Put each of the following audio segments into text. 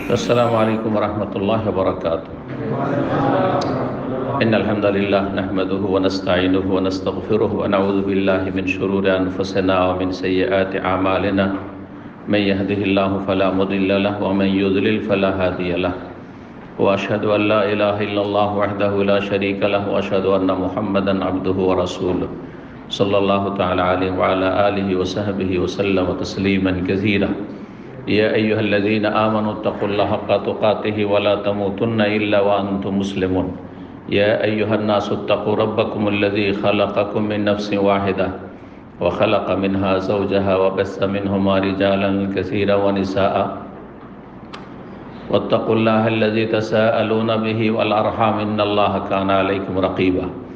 السلام عليكم ورحمة الله وبركاته. إن الحمد لله نحمده ونستعينه ونستغفره ونعوذ بالله من شرور أنفسنا ومن سيئات أعمالنا. من يهده الله فلا مضل له ومن يضلل فلا هادي له. وأشهد أن لا إله إلا الله وحده لا شريك له وأشهد أن محمدا عبده ورسوله صلى الله تعالى عليه وعلى آله وصحبه وسلم تسليما كثيرا. يا أيها الذين آمنوا اتقوا الله حق تقاته ولا تموتن إلا وأنتم مسلمون. يا أيها الناس اتقوا ربكم الذي خلقكم من نفس واحدة وخلق منها زوجها وبث منهما رجالا كثيرا ونساء واتقوا الله الذي تساءلون به والأرحام إن الله كان عليكم رقيبا.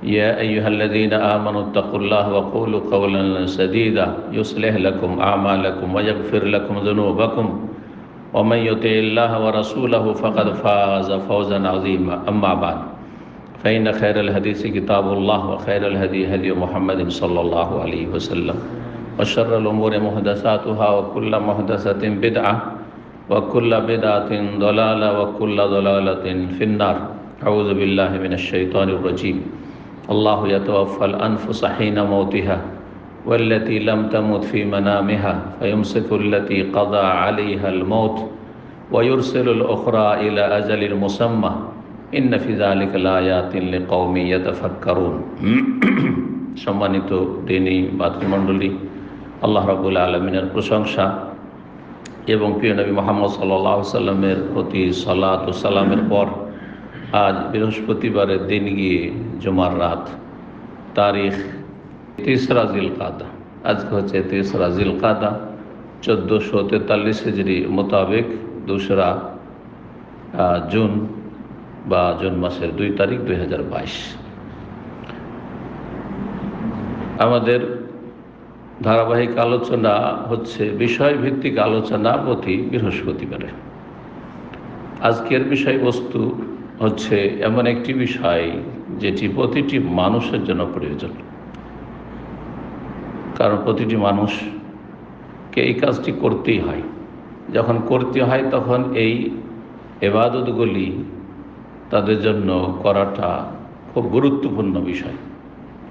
يا أيها الذين آمنوا اتقوا الله وقولوا قولا سديدا يصلح لكم أعمالكم ويغفر لكم ذنوبكم ومن يطع الله ورسوله فقد فاز فوزا عظيما. أما بعد فإن خير الحديث كتاب الله وخير الهدي هدي محمد صلى الله عليه وسلم وشر الأمور محدثاتها وكل محدثة بدعة وكل بدعة ضلالة وكل ضلالة في النار. أعوذ بالله من الشيطان الرجيم. الله يتوفى الأنفس حين موتها والتي لم تمت في منامها فيمسك التي قضى عليها الموت ويرسل الأخرى إلى أجل مسمى إن في ذلك لآيات لقوم يتفكرون. সম্মানিত দিনী ভাতৃমণ্ডলী, আল্লাহ রাব্বুল আলামিনের প্রশংসা এবং প্রিয় নবী মুহাম্মদ সাল্লাল্লাহু আলাইহি সাল্লামের প্রতি সালাত ও সালামের পর আজ বৃহস্পতিবারের দিন গিয়ে জুমার রাত, তারিখ 3রা জিলকাদা। আজকে হচ্ছে 3রা জিলকাদা 1443 হিজরি মোতাবেক 2রা জুন বা জুন মাসের 2 তারিখ 2022। আমাদের ধারাবাহিক আলোচনা হচ্ছে বিষয়ভিত্তিক আলোচনা প্রতি বৃহস্পতিবারে। আজকের বিষয়বস্তু হচ্ছে এমন একটি বিষয় যেটি প্রতিটি মানুষের জন্য প্রয়োজন, কারণ প্রতিটি মানুষকে এই কাজটি করতেই হয়। যখন করতে হয় তখন এই ইবাদতগুলি তাদের জন্য করাটা খুব গুরুত্বপূর্ণ বিষয়।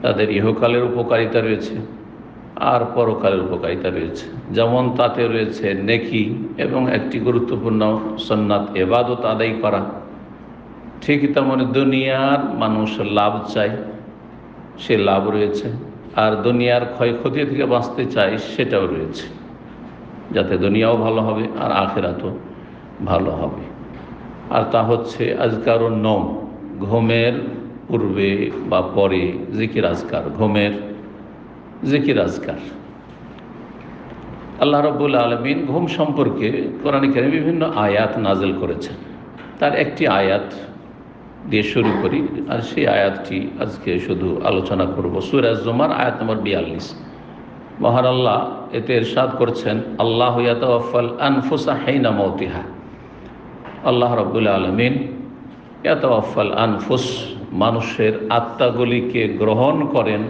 তাদের ইহকালের উপকারিতা রয়েছে আর পরকালের উপকারিতা রয়েছে। যেমন তাতে রয়েছে নেকি এবং একটি গুরুত্বপূর্ণ সুন্নাত ইবাদত আদায় করা, ঠিক তেমনি দুনিয়ার মানুষ লাভ চায়, সে লাভ রয়েছে, আর দুনিয়ার ক্ষয়ক্ষতি থেকে বাঁচতে চায় সেটাও রয়েছে, যাতে দুনিয়াও ভালো হবে আর আখিরাতও ভালো হবে। আর তা হচ্ছে আজকারুন নওম, ঘুমের পূর্বে বা পরে জিকির আজকার, ঘুমের জিকির আজকার। আল্লাহ রাব্বুল আলামিন ঘুম সম্পর্কে কোরআনে কারিমে বিভিন্ন আয়াত নাযিল করেছেন। তার একটি আয়াত দিয়ে শুরু করি, আর সেই আয়াতটি আজকে শুধু আলোচনা করব। সূরা জুমার আয়াত নম্বর 42। মহান আল্লাহ এতে ইরশাদ করছেন, আল্লাহু ইয়াতাওয়াফাল আনফুসা হিনা মাউতিহা। আল্লাহ রাব্বুল আলামিন ইয়াতাওয়াফাল আনফুস, মানুষের আত্মাগুলিকে গ্রহণ করেন,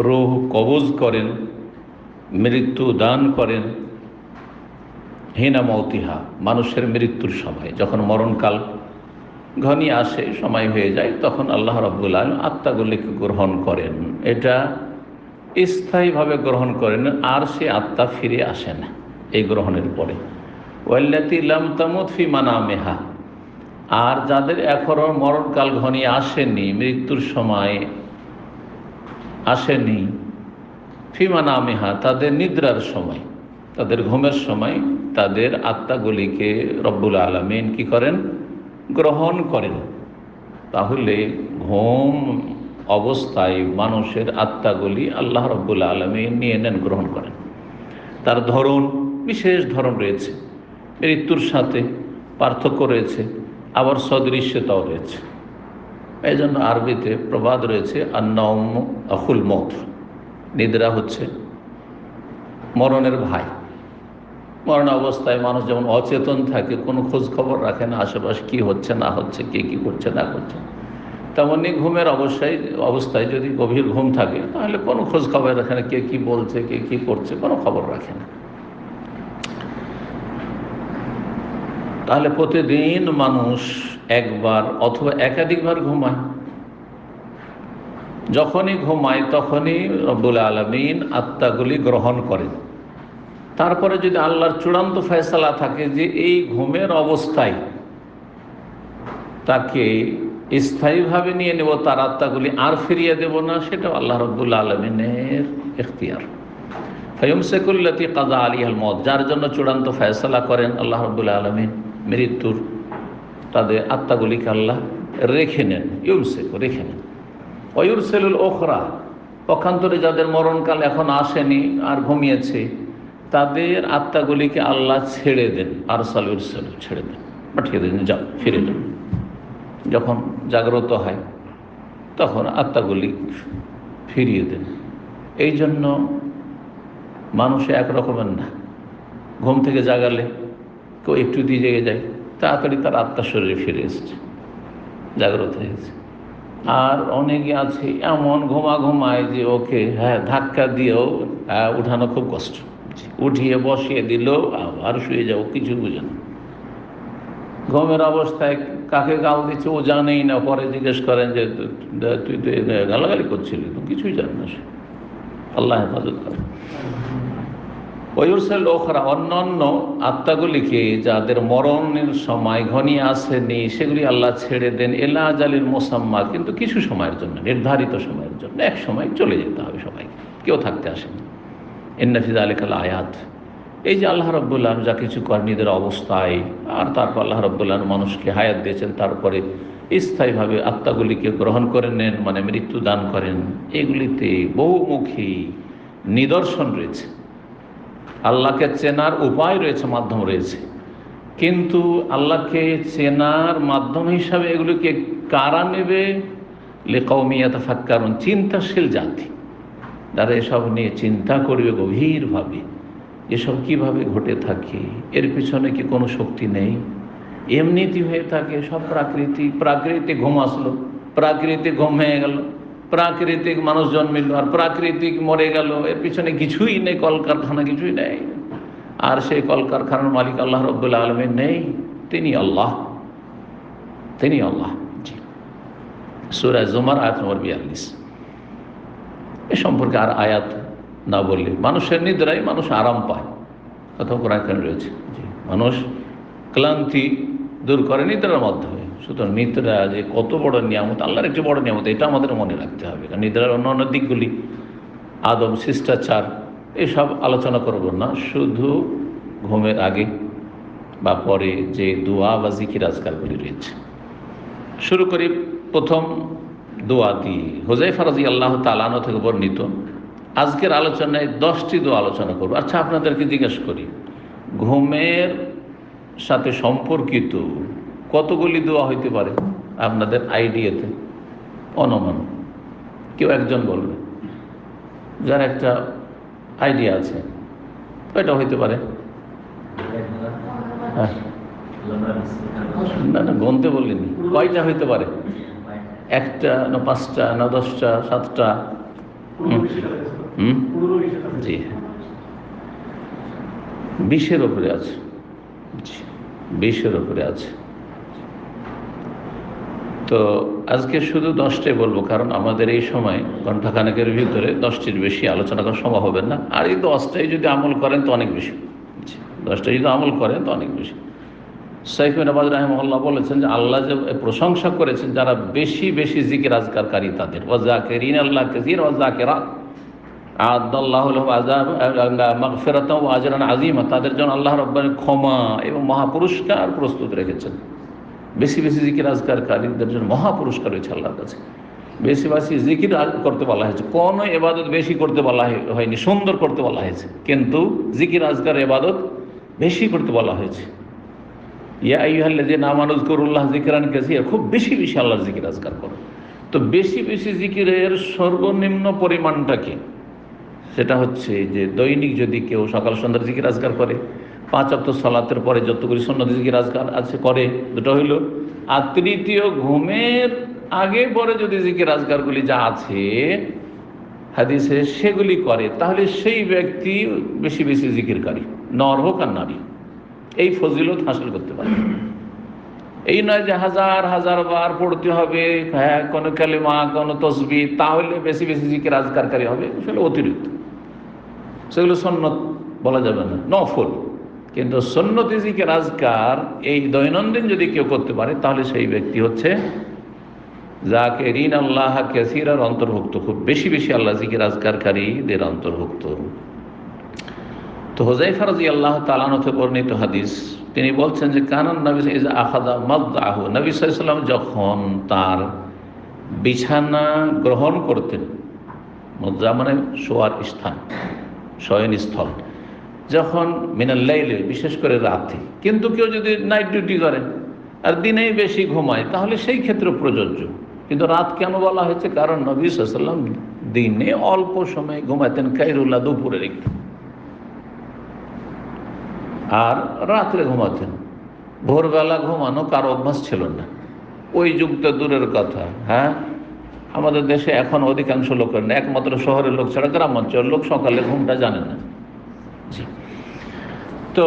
রূহ কবজ করেন, মৃত্যু দান করেন। হিনা মাউতিহা, মানুষের মৃত্যুর সময়, যখন মরণকাল ঘনিয়ে আসে, সময় হয়ে যায়, তখন আল্লাহ রাব্বুল আলামিন আত্মাগুলিকে গ্রহণ করেন। এটা স্থায়ীভাবে গ্রহণ করেন, আর সে আত্মা ফিরে আসে না এই গ্রহণের পরে। ওয়াল্লাতী লাম তামুত ফি মানামিহা, আর যাদের এখনও মরণকাল ঘনিয়ে আসেনি, মৃত্যুর সময় আসেনি, ফি মানামিহা, তাদের নিদ্রার সময়, তাদের ঘুমের সময় তাদের আত্মাগুলিকে রব্বুল আলামিন কি করেন? গ্রহণ করেন। তাহলে ঘুম অবস্থায় মানুষের আত্মাগুলি আল্লাহ রাব্বুল আলামিন নিয়ে নেন, গ্রহণ করেন। তার ধরন, বিশেষ ধরন রয়েছে, মৃত্যুর সাথে পার্থক্য রয়েছে, আবার সদৃশ্যতাও রয়েছে। এই জন্য আরবিতে প্রবাদ রয়েছে, আন-নাওম আখুল মৌত, নিদ্রা হচ্ছে মরণের ভাই। মরণ অবস্থায় মানুষ যেমন অচেতন থাকে, কোনো খোঁজ খবর রাখে না আশেপাশে কী হচ্ছে না হচ্ছে, কে কী করছে না করছে, তেমনি ঘুমের অবস্থায় যদি গভীর ঘুম থাকে তাহলে কোনো খোঁজ খবর রাখে না, কে কী বলছে, কে কী করছে, কোনো খবর রাখে না। তাহলে প্রতিদিন মানুষ একবার অথবা একাধিকবার ঘুমায়। যখনই ঘুমায় তখনই রব্বুল আলামিন আত্মাগুলি গ্রহণ করেন। তারপরে যদি আল্লাহর চূড়ান্ত ফয়সালা থাকে যে এই ঘুমের অবস্থায় তাকে স্থায়ীভাবে নিয়ে নেব, তার আত্মাগুলি আর ফিরিয়ে দেব না, সেটা আল্লাহ রব্বুল আলমিনের ইখতিয়ার। ফায়ুমসিকুল্লাতী কাযা আলাইহাল মউত, যার জন্য চূড়ান্ত ফয়সালা করেন আল্লাহ রব্বুল আলমিন মৃত্যুর, তাদের আত্মাগুলিকে আল্লাহ রেখে নেন, ইউমসিকু রেখে নেন। ওয়ুরসিলুল উখরা, পক্ষান্তরে যাদের মরণকাল এখন আসেনি আর ঘুমিয়েছে, তাদের আত্মাগুলিকে আল্লাহ ছেড়ে দেন, আরসাল ইউরসিল, ছেড়ে দেন, পাঠিয়ে দেন, যাও ফিরে যাও। যখন জাগ্রত হয় তখন আত্মাগুলি ফিরিয়ে দেন। এই জন্য মানুষ এক রকমের না। ঘুম থেকে জাগালে কেউ একটু দিয়ে জেগে যায়, তাড়াতাড়ি তার আত্মা শরীরে ফিরে এসেছে, জাগ্রত হয়েছে। আর অনেকে আছে এমন ঘুমায় যে ওকে ধাক্কা দিয়েও উঠানো খুব কষ্ট, উঠিয়ে বসিয়ে দিলেও আবার শুয়ে যাও, কিছু বুঝে না। ঘুমের অবস্থায় কাকে গাল দিচ্ছে ও জানেই না, পরে জিজ্ঞেস করেন যে তুই তো গালাগালি করছিলি, তো কিছুই জান না। সে আল্লাহ হেফাজত করে। ওয়ুরসিল উখরা, অন্যান্য আত্মাগুলিকে যাদের মরণের সময় ঘনিয়ে আসেনি সেগুলি আল্লাহ ছেড়ে দেন ইলা আজালিন মুসাম্মা, কিন্তু কিছু সময়ের জন্য, নির্ধারিত সময়ের জন্য। এক সময় চলে যেতে হবে সবাইকে, কেউ থাকতে আসেনি। ইন্না ফি যালিকা লাআয়াত, এই যে আল্লাহ রাব্বুল আলামিন যা কিছু করেন নিজের অবস্থায়, আর তারপর আল্লাহ রাব্বুল আলামিন মানুষকে হায়াত দিয়েছেন, তারপরে স্থায়ীভাবে আত্মাগুলিকে গ্রহণ করে নেন, মানে মৃত্যু দান করেন, এগুলিতে বহুমুখী নিদর্শন রয়েছে। আল্লাহকে চেনার উপায় রয়েছে, মাধ্যম রয়েছে। কিন্তু আল্লাহকে চেনার মাধ্যম হিসাবে এগুলিকে কারা নেবে? লিকাউমি ইয়াতাফাক্কারুন, চিন্তাশীল জাতি, যারা এসব নিয়ে চিন্তা করবে গভীরভাবে, এসব কিভাবে ঘটে থাকে, এর পিছনে কি কোনো শক্তি নেই? এমনিতেই হয়ে থাকে সব। প্রাকৃতিক ঘুম আসলো, প্রাকৃতিক ঘুম হয়ে গেল, প্রাকৃতিক মানুষ জন্মিল আর প্রাকৃতিক মরে গেল, এর পিছনে কিছুই নেই, কলকারখানা কিছুই নেই। আর সেই কলকারখানার মালিক আল্লাহ রাব্বুল আলামিন নেই, তিনি আল্লাহ, তিনি আল্লাহ। জি, সূরা জুমার আয়াত নম্বর 42। এ সম্পর্কে আর আয়াত না বললে, মানুষের নিদ্রায় মানুষ আরাম পায়, কথা কোরআনে রয়েছে। জি, মানুষ ক্লান্তি দূর করে নিদ্রার মাধ্যমে। সুতরাং নিদ্রা যে কত বড় নিয়ামত, আল্লাহর একটি বড় নিয়ামত, এটা আমাদের মনে রাখতে হবে। কারণ নিদ্রার অন্যান্য দিকগুলি, আদব, শিষ্টাচার, এসব আলোচনা করব না। শুধু ঘুমের আগে বা পরে যে দোয়া বা জিকির আজকারগুলি রয়েছে। শুরু করি প্রথম দোয়া দিয়ে। হুযায়ফা রাদিয়াল্লাহু তাআলা আনহু থেকে বর্ণিত। আজকের আলোচনায় 10টি দোয়া আলোচনা করব। আচ্ছা, আপনাদেরকে জিজ্ঞেস করি, ঘুমের সাথে সম্পর্কিত কতগুলি দোয়া হইতে পারে আপনাদের আইডিয়াতে, অনুমান? কেউ একজন বলবে, যার একটা আইডিয়া আছে, কয়টা হইতে পারে? হ্যাঁ, না না, গুনতে বলিনি, কয়টা হইতে পারে? একটা না 5টা না 10টা 7টা? জি, 20-এর উপরে আছে। জি, 20-এর উপরে আছে। তো আজকে শুধু 10টাই বলবো, কারণ আমাদের এই সময় ঘণ্টাখানেকের ভিতরে 10টির বেশি আলোচনা করা সম্ভব হবে না। আর এই 10টাই যদি আমল করেন তো অনেক বেশি। 10টাই যদি আমল করেন তো অনেক বেশি। শাইখ ইবনে বাজ রাহিমাহুল্লাহ বলেছেন যে আল্লাহ যে প্রশংসা করেছেন যারা বেশি বেশি জিকির আজকারকারী তাদের, ওয়াজাকিরিন আল্লাহ কাসীর ওয়াজাকিরাত আ'আদাল্লাহু লাহুম মাগফিরাতাও ওয়া আজরান আযীমা, তাদের জন্য আল্লাহ রাব্বুল ক্ষমা এবং মহাপুরস্কার প্রস্তুত রেখেছেন। বেশি বেশি জিকির আজকারকারীদের জন্য মহাপুরস্কার রয়েছে আল্লাহর কাছে। বেশি বেশি জিকির করতে বলা হয়েছে, কোনো ইবাদত বেশি করতে বলা হয়নি, সুন্দর করতে বলা হয়েছে, কিন্তু জিকির আজকার ইবাদত বেশি করতে বলা হয়েছে। ইয়া আইয়ুহাল্লাযীনা আমানু যকুরুল্লাহ যিকরান কাসীরা, খুব বেশি বেশি আল্লাহর জিকির আজকার করো। তো বেশি বেশি জিকিরের সর্বনিম্ন পরিমাণটা কি? সেটা হচ্ছে যে দৈনিক যদি কেউ সকাল সন্ধ্যার জিকির আজকার করে, 5 ওয়াক্ত সালাতের পরে যতগুলি সুন্নত জিকির আজকার আছে করে, দুটো হইল। আর তৃতীয়, ঘুমের আগে পরে যদি জিকির আজকারগুলি যা আছে হাদিসে সেগুলি করে, তাহলে সেই ব্যক্তি বেশি বেশি জিকিরকারী, নর হোক আর নারী। এই ফজিলত হাসিল করতে পারবে। এই নয় যে হাজার হাজার বার পড়তে হবে, হ্যাঁ, কোনো কালিমা, কোনো তসবিহ, তাহলে বেশি বেশি জিকির আজকারকারী হবে, সেগুলো অতিরিক্ত, সেগুলো সুন্নত বলা যাবে না, নফল। কিন্তু সুন্নতি জিকির আজকার এই দৈনন্দিন যদি কেউ করতে পারে, তাহলে সেই ব্যক্তি হচ্ছে যাকিরিন আল্লাহ কাসীরার অন্তর্ভুক্ত, খুব বেশি বেশি আল্লাহ জিকির আজকারকারীদের অন্তর্ভুক্ত। তো হুযায়ফা রাদিয়াল্লাহু তাআলা আনহু থেকে বর্ণিত হাদিস, তিনি বলছেন যে কানান নবী ইযা আখাযা মাদআহু, নবী সাল্লাল্লাহু আলাইহি ওয়াসাল্লাম যখন তার বিছানা গ্রহণ করতেন, মদ্দা মানে শোয়ার স্থান, শয়নস্থল, যখন মিনাল লাইলে, বিশেষ করে রাতে, কিন্তু কেউ যদি নাইট ডিউটি করে আর দিনেই বেশি ঘুমায়, তাহলে সেই ক্ষেত্রে প্রযোজ্য। কিন্তু রাত কেন বলা হয়েছে? কারণ নবী সাল্লাল্লাহু আলাইহি ওয়াসাল্লাম দিনে অল্প সময় ঘুমাতেন, কাইরুল্লাহ দুপুরের একটু, আর রাত্রে ঘুমাতেন। ভোরবেলা ঘুমানো কারো অভ্যাস ছিল না, ওই যুগটা দূরের কথা। হ্যাঁ, আমাদের দেশে এখন অধিকাংশ লোকের না, একমাত্র শহরের লোক ছাড়া গ্রামাঞ্চলের লোক সকালে ঘুমটা জানে না। জি, তো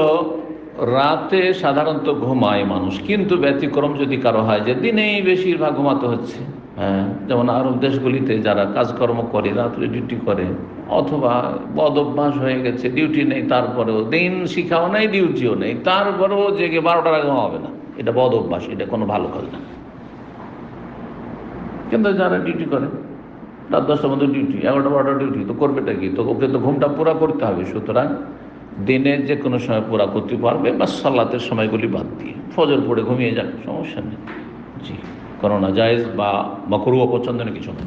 রাতে সাধারণত ঘুমায় মানুষ, কিন্তু ব্যতিক্রম যদি কারো হয় যে দিনেই বেশিরভাগ ঘুমাতে হচ্ছে, হ্যাঁ, যেমন আরব দেশগুলিতে যারা কাজকর্ম করে, রাত্রে ডিউটি করে, অথবা বদ অভ্যাস হয়ে গেছে, ডিউটি নেই তারপরেও, দিন শিখাও নেই ডিউটিও নেই, তারপরেও জেগে 12টার আগে ঘুমাবে না, এটা বদ অভ্যাস, এটা কোনো ভালো কাজ না। কিন্তু যারা ডিউটি করে, রাত 10টার মধ্যে ডিউটি, 11টা 12টা ডিউটি, তো করবেটা কি? তো ওকে তো ঘুমটা পুরা করতে হবে। সুতরাং দিনের যে কোনো সময় পুরা করতে পারবে, বা সালাতের সময়গুলি বাদ দিয়ে ফজর পড়ে ঘুমিয়ে যাক, সমস্যা নেই। জি, করোনা জায়েজ বা মাকরুহ, অপছন্দের কিছু না।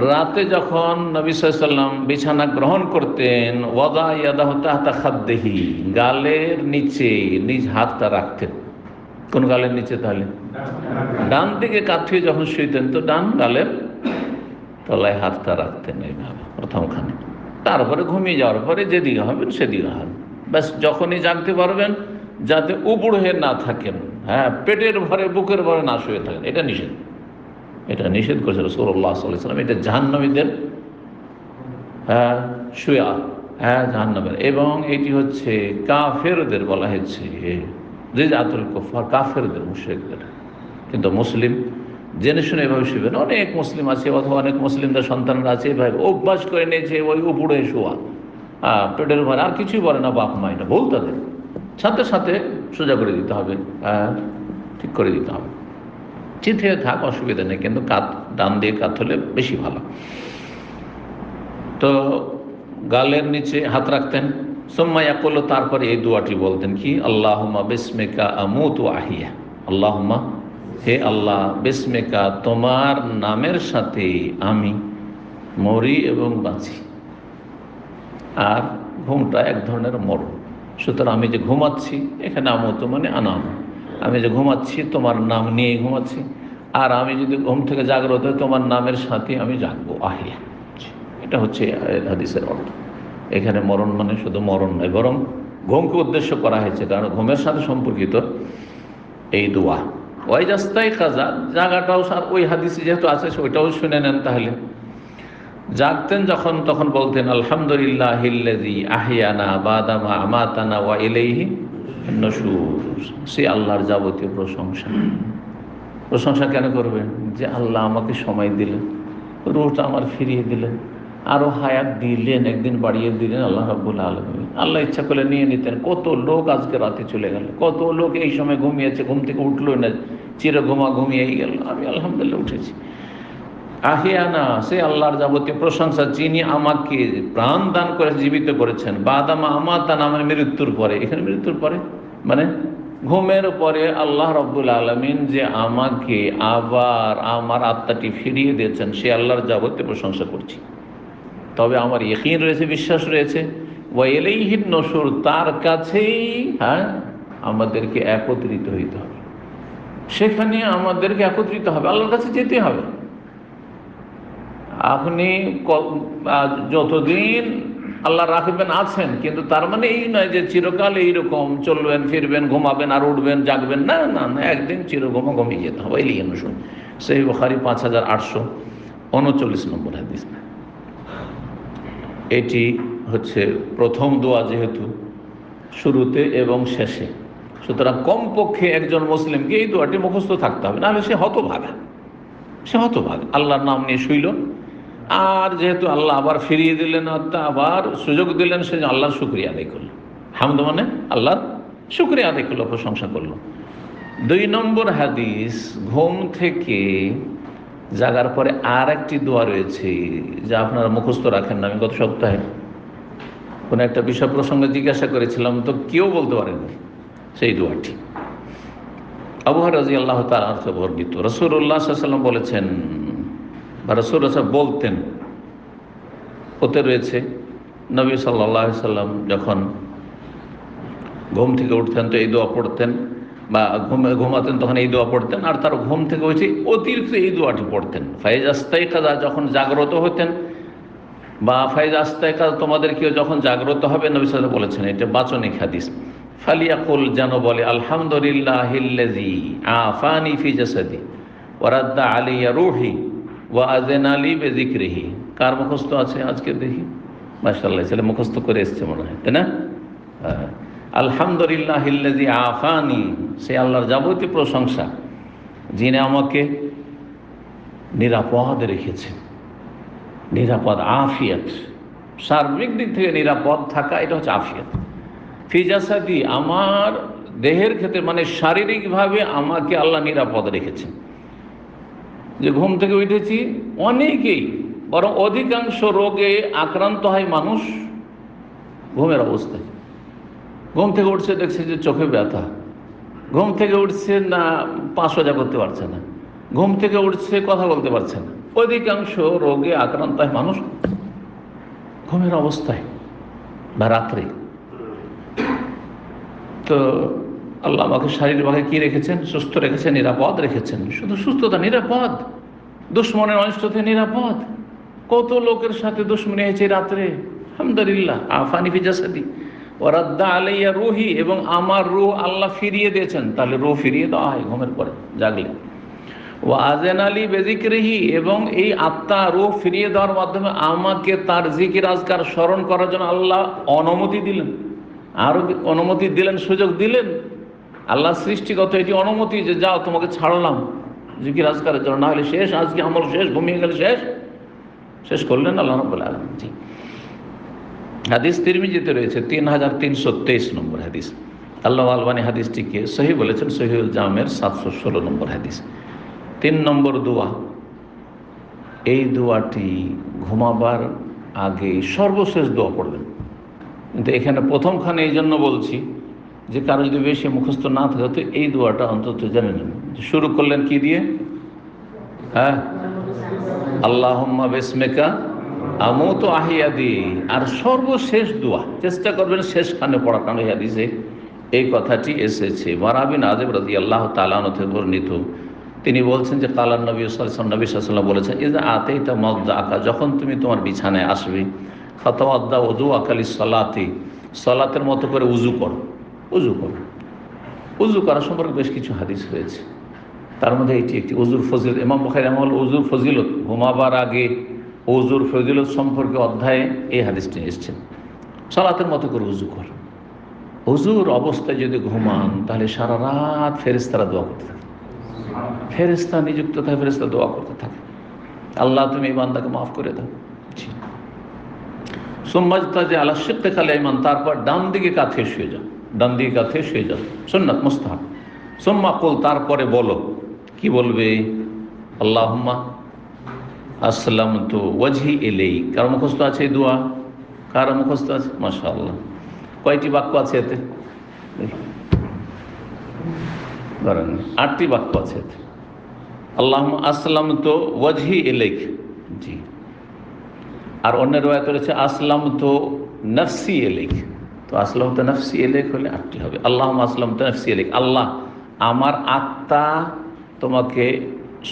রাতে যখন নবী সাল্লাল্লাহু আলাইহি ওয়াসাল্লাম বিছানা গ্রহণ করতেন, ওয়াদা ইয়াদাহু তাহতা খাদ্দিহি, গালের নিচে নিজ হাতটা রাখতেন। কোন গালের নিচে? তাহলে ডান দিকে কাত হয়ে যখন শুইতেন, তো ডান গালের তলায় হাতটা রাখতেন এইভাবে প্রথমখানে। তারপরে ঘুমিয়ে যাওয়ার পরে যেদিকে হবেন সেদিকে হবেন, ব্যাস। যখনই জাগতে পারবেন যাতে উপুড় হয়ে না থাকেন, হ্যাঁ, পেটের ভরে বুকের ভরে না শুয়ে থাকেন, এটা নিষেধ। এটা নিষেধ করেছে রাসূলুল্লাহ সাল্লাল্লাহু আলাইহি ওয়াসাল্লাম। এটা জাহান্নামীদের শুয়া, হ্যাঁ, জাহান্নামের। এবং এটি হচ্ছে কাফেরদের বলা হয়েছে, রিজাতুল কুফার, কাফেরদের, মুশরিকদের। কিন্তু মুসলিম জেনে শুনে এভাবে শুবেন। অনেক মুসলিম আছে, অথবা অনেক মুসলিমদের সন্তানরা আছে এভাবে অভ্যাস করে নিয়েছে, ওই উপরে শোয়া, পেটের ভরে, আর কিছুই বলে না বাপ মা। এটা ভুল, তাদের সাথে সাথে সোজা করে দিতে হবে, ঠিক করে দিতে হবে। চিত হয়ে থাক, অসুবিধা নেই, কিন্তু কাত, ডান দিয়ে কাত হলে বেশি ভালো। তো গালের নিচে হাত রাখতেন। সুম্মা ইয়াকুলু, তারপরে এই দোয়াটি বলতেন, কি? আল্লাহুম্মা বিসমিকা আমুতু আহিয়া, আল্লাহুম্মা, হে আল্লাহ, বিসমিকা, তোমার নামের সাথে আমি মরি এবং বাঁচি। আর ঘুমটা এক ধরনের মরণ, সুতরাং আমি যে ঘুমাচ্ছি, এখানে আমুতু মানে আনাম, আমি যে ঘুমাচ্ছি তোমার নাম নিয়ে ঘুমাচ্ছি, আর আমি যদি ঘুম থেকে জাগ্রত হই তোমার নামের সাথে আমি জাগবো, আহিয়া। এটা হচ্ছে হাদিসের অর্থ। এখানে মরণ মানে শুধু মরণ নয়, বরং ঘুমকে উদ্দেশ্য করা হয়েছে, কারণ ঘুমের সাথে সম্পর্কিত এই দোয়া। ওই জাস্তাই কাজা, জাগাটাও ওই হাদিসে যেহেতু আছে ওইটাও শুনে নেন তাহলে। জাগতেন যখন, তখন বলতেন আলহামদুলিল্লাহিল্লাযী আহিয়ানা বাদা মা আমাতানা ওয়া ইলাইহি নুশুর। সে আল্লাহর যাবতীয় প্রশংসা। প্রশংসা কেন করবেন? যে আল্লাহ আমাকে সময় দিলেন, রূহটা আমার ফিরিয়ে দিলেন, আরও হায়াত দিলেন, একদিন বাড়িয়ে দিলেন আল্লাহ রাব্বুল আলামিন। আল্লাহ ইচ্ছা করলে নিয়ে নিতেন। কত লোক আজকে রাতে চলে গেল, কত লোক এই সময় ঘুমিয়েছে, ঘুম থেকে উঠলো না, চির ঘুমিয়েই গেল। আমি আলহামদুলিল্লাহ উঠেছি। আহিয়ানা, সে আল্লাহর যাবতীয় প্রশংসা, যিনি আমাকে প্রাণ দান করে জীবিত করেছেন। বাদামা আমাতানা, আমার মৃত্যুর পরে। এখানে মৃত্যুর পরে মানে ঘুমের পরে আল্লাহ রাব্বুল আলামিন যে আমাকে আবার আমার আত্মাটি ফিরিয়ে দিয়েছেন, সে আল্লাহর যাবতীয় প্রশংসা করছি। তবে আমার ইয়াকিন রয়েছে, বিশ্বাস রয়েছে, ওয়া ইলাইহিন নুশুর, তার কাছেই, হ্যাঁ, আমাদেরকে একত্রিত হইতে হবে। সেখানে আমাদেরকে একত্রিত হবে, আল্লাহর কাছে যেতে হবে। আপনি যতদিন আল্লাহ রাখবেন আছেন, কিন্তু তার মানে এই নয় যে চিরকাল এইরকম চলবেন ফিরবেন, ঘুমাবেন আর উঠবেন, জাগবেন না, না না, একদিন চিরঘুমা ঘুমিয়ে যেতে হবে। এই লিখে শুন, সহিহ বুখারী 5839 নম্বর হাদিস। এটি হচ্ছে প্রথম দোয়া, যেহেতু শুরুতে এবং শেষে। সুতরাং কমপক্ষে একজন মুসলিমকে এই দোয়াটি মুখস্থ থাকতে হবে, নাহলে সে হতভাগা। আল্লাহর নাম নিয়ে শুইল, আর যেহেতু আল্লাহ আবার ফিরিয়ে দিলেন, আবার সুযোগ দিলেন, সে আল্লাহর শুকরিয়া আদায় করলো। হামদ মানে আল্লাহর শুকরিয়া আদায় করলো, প্রশংসা করলো। 2 নম্বর হাদিস, ঘুম থেকে জাগার পরে আর একটি দোয়া রয়েছে যা আপনারা মুখস্থ রাখেন না। আমি গত সপ্তাহে কোনো একটা বিষয় প্রসঙ্গে জিজ্ঞাসা করেছিলাম, তো কেউ বলতে পারেনি সেই দোয়াটি। আবু হুরায়রা রাদিয়াল্লাহু তাআলা থেকে বর্ণিত, রাসূলুল্লাহ সাল্লাল্লাহু আলাইহি ওয়াসাল্লাম বলেছেন, বা রাসূলুল্লাহ বলতেন, ওতে রয়েছে নবী সাল্লাল্লাহু আলাইহি ওয়াসাল্লাম যখন ঘুম থেকে উঠতেন তো এই দোয়া পড়তেন, বা ঘুমাতেন তখন এই দোয়া পড়তেন, আর তার ঘুম থেকে উঠে অতিরিক্ত এই দোয়াটি পড়তেন। ফাইজা ইস্তাইকাযা, যখন জাগ্রত হতেন, বা ফাইজা ইস্তাইকাযা, তোমাদের কেউ যখন জাগ্রত হবে, নবী সাল্লাল্লাহু আলাইহি ওয়াসাল্লাম বলেছেন, এটা বাচনিক হাদিস, ফালিয়াকুল, যেন বলে, আলহামদুলিল্লাহিল্লাযী আফানি ফি জাসাদি ওয়া রাদ্দা আলাইয়া রূহি ওয়া আযানা লি বিযিকরিহি। কার মুখস্থ আছে আজকে দেখি? মাশাআল্লাহ, ছেলে মুখস্থ করে এসছে মনে হয়, তাই না? আলহামদুলিল্লাহিল্লাযী আফানি, সে আল্লাহর যাবতীয় প্রশংসা যিনি আমাকে নিরাপদ রেখেছেন। নিরাপদ, আফিয়াত, সার্বিক দিক থেকে নিরাপদ থাকা, এটা হচ্ছে আফিয়াত। ফি জাসাদি, আমার দেহের ক্ষেত্রে, মানে শারীরিকভাবে আমাকে আল্লাহ নিরাপদ রেখেছেন। যে ঘুম থেকে উঠেছি, অনেকেই, বরং অধিকাংশ রোগে আক্রান্ত হয় মানুষ ঘুমের অবস্থায়। ঘুম থেকে উঠছে, দেখছে যে চোখে ব্যথা, ঘুম থেকে উঠছে না পা সোজা করতে পারছে না, ঘুম থেকে উঠছে কথা বলতে পারছে না। অধিকাংশ রোগে আক্রান্ত হয় মানুষ ঘুমের অবস্থায় বা রাত্রে। তো আল্লাহ আমাকে শারীরিকভাবে কি রেখেছেন? সুস্থ রেখেছেন, নিরাপদ রেখেছেন। শুধু সুস্থতা, নিরাপদ, দুশ্মনের অনিষ্ট থেকে নিরাপদ। কত লোকের সাথে দুশ্মনী হয়েছে রাত্রে। আলহামদুলিল্লাহ, আফানি ফি জাসাদি ওয়া রাদ্দা আলাইয়া রূহি, এবং আমার রূহ আল্লাহ ফিরিয়ে দিয়েছেন। তাহলে রূহ ফিরিয়ে দেওয়া হয় ঘুমের পরে, জাগলে। ওয়া আযানা লি বিযিকরিহি, এবং এই আত্মা রূহ ফিরিয়ে দেওয়ার মাধ্যমে আমাকে তার জিকির আজকার স্মরণ করার জন্য আল্লাহ অনুমতি দিলেন, আরও অনুমতি দিলেন, সুযোগ দিলেন। আল্লাহ সৃষ্টিগত এটি অনুমতি, যে যাও তোমাকে ছাড়লাম জিকির আজকারের জন্য, না হলে শেষ, আজকে আমল শেষ, ঘুমিয়ে গেলে শেষ করলেন আল্লাহ রাব্বুল আলামিন। জি, হাদিস তিরমিজিতে রয়েছে, 3323 নম্বর হাদিস। আল্লাহ আলবানী হাদিসটিকে সহি বলেছেন, সহিহুল জামের 716 নম্বর হাদিস। 3 নম্বর দোয়া, এই দোয়াটি ঘুমাবার আগে সর্বশেষ দোয়া পড়বেন। কিন্তু এখানে প্রথমখানে এই জন্য বলছি যে কারো যদি বেশি মুখস্থ না থাকে তো এই দোয়াটা অন্তত জেনে নেন। শুরু করলেন কি দিয়ে? হ্যাঁ, আল্লাহুম্মা বিসমিকা আমুতু আহিয়া দিয়ে। আর সর্বশেষ দোয়া চেষ্টা করবেন শেষখানে পড়া, কারণ এই হাদিসে এই কথাটি এসেছে। বারা বিন আযিব রাদিয়াল্লাহু তাআলা আনহু থেকে বর্ণিত, তিনি বলছেন যে কালান নবী সাল্লাল্লাহু আলাইহি ওয়াসাল্লাম বলেছেন, ইযা আতাইতা মাযদাআকা, যখন তুমি তোমার বিছানায় আসবে, ফাতাওয়াদ্দা উযুআকা লিস-সালাতি, সালাতের মতো করে উযু করো। উযু করা সম্পর্কে বেশ কিছু হাদিস হয়েছে, তার মধ্যে এটি একটি। উযুর ফজিলত, ইমাম বুখারী রাহিমাহুল্লাহ উযুর ফজিলত, ঘুমাবার আগে উযুর ফজিলত সম্পর্কে অধ্যায়ে এই হাদিসটি এসেছেন। সালাতের মতো করে উযু কর। উযুর অবস্থায় যদি ঘুমান তাহলে সারা রাত ফেরেশতারা দোয়া করতে থাকে, ফেরেশতা নিযুক্ত থাকে, ফেরেশতা দোয়া করতে থাকে, আল্লাহ তুমি এই বান্দাকে মাফ করে দাও। জি। সুম্মাজতাজি আলা শিক্কিকাল আইমান, তারপর ডান দিকে কাঁথে শুয়ে যাও, ডান দিকে কাঁথে শুয়ে যাও, সুন্নাত মুস্তাহাব। সুম্মা কুল, তারপরে বলো, কি বলবে? আল্লাহুম্মা আসলামতু ওয়াজহি ইলাইক। কার মুখস্থ আছে এই দোয়া? কার মুখস্থ আছে? মাশাআল্লাহ। কয়টি বাক্য আছে এতে? ধরেন 8টি বাক্য আছে এতে। আল্লাহুম্মা আসলামতু ওয়াজহি ইলাইক। জি। আর অন্য রওয়ায়াতে রয়েছে আসলামতু নাফসি ইলাইক। তো আসলামতু নাফসি ইলাইক হলে 8টি হবে। আল্লাহুম্মা আসলামতু নাফসি ইলাইক, আল্লাহ আমার আত্মা তোমাকে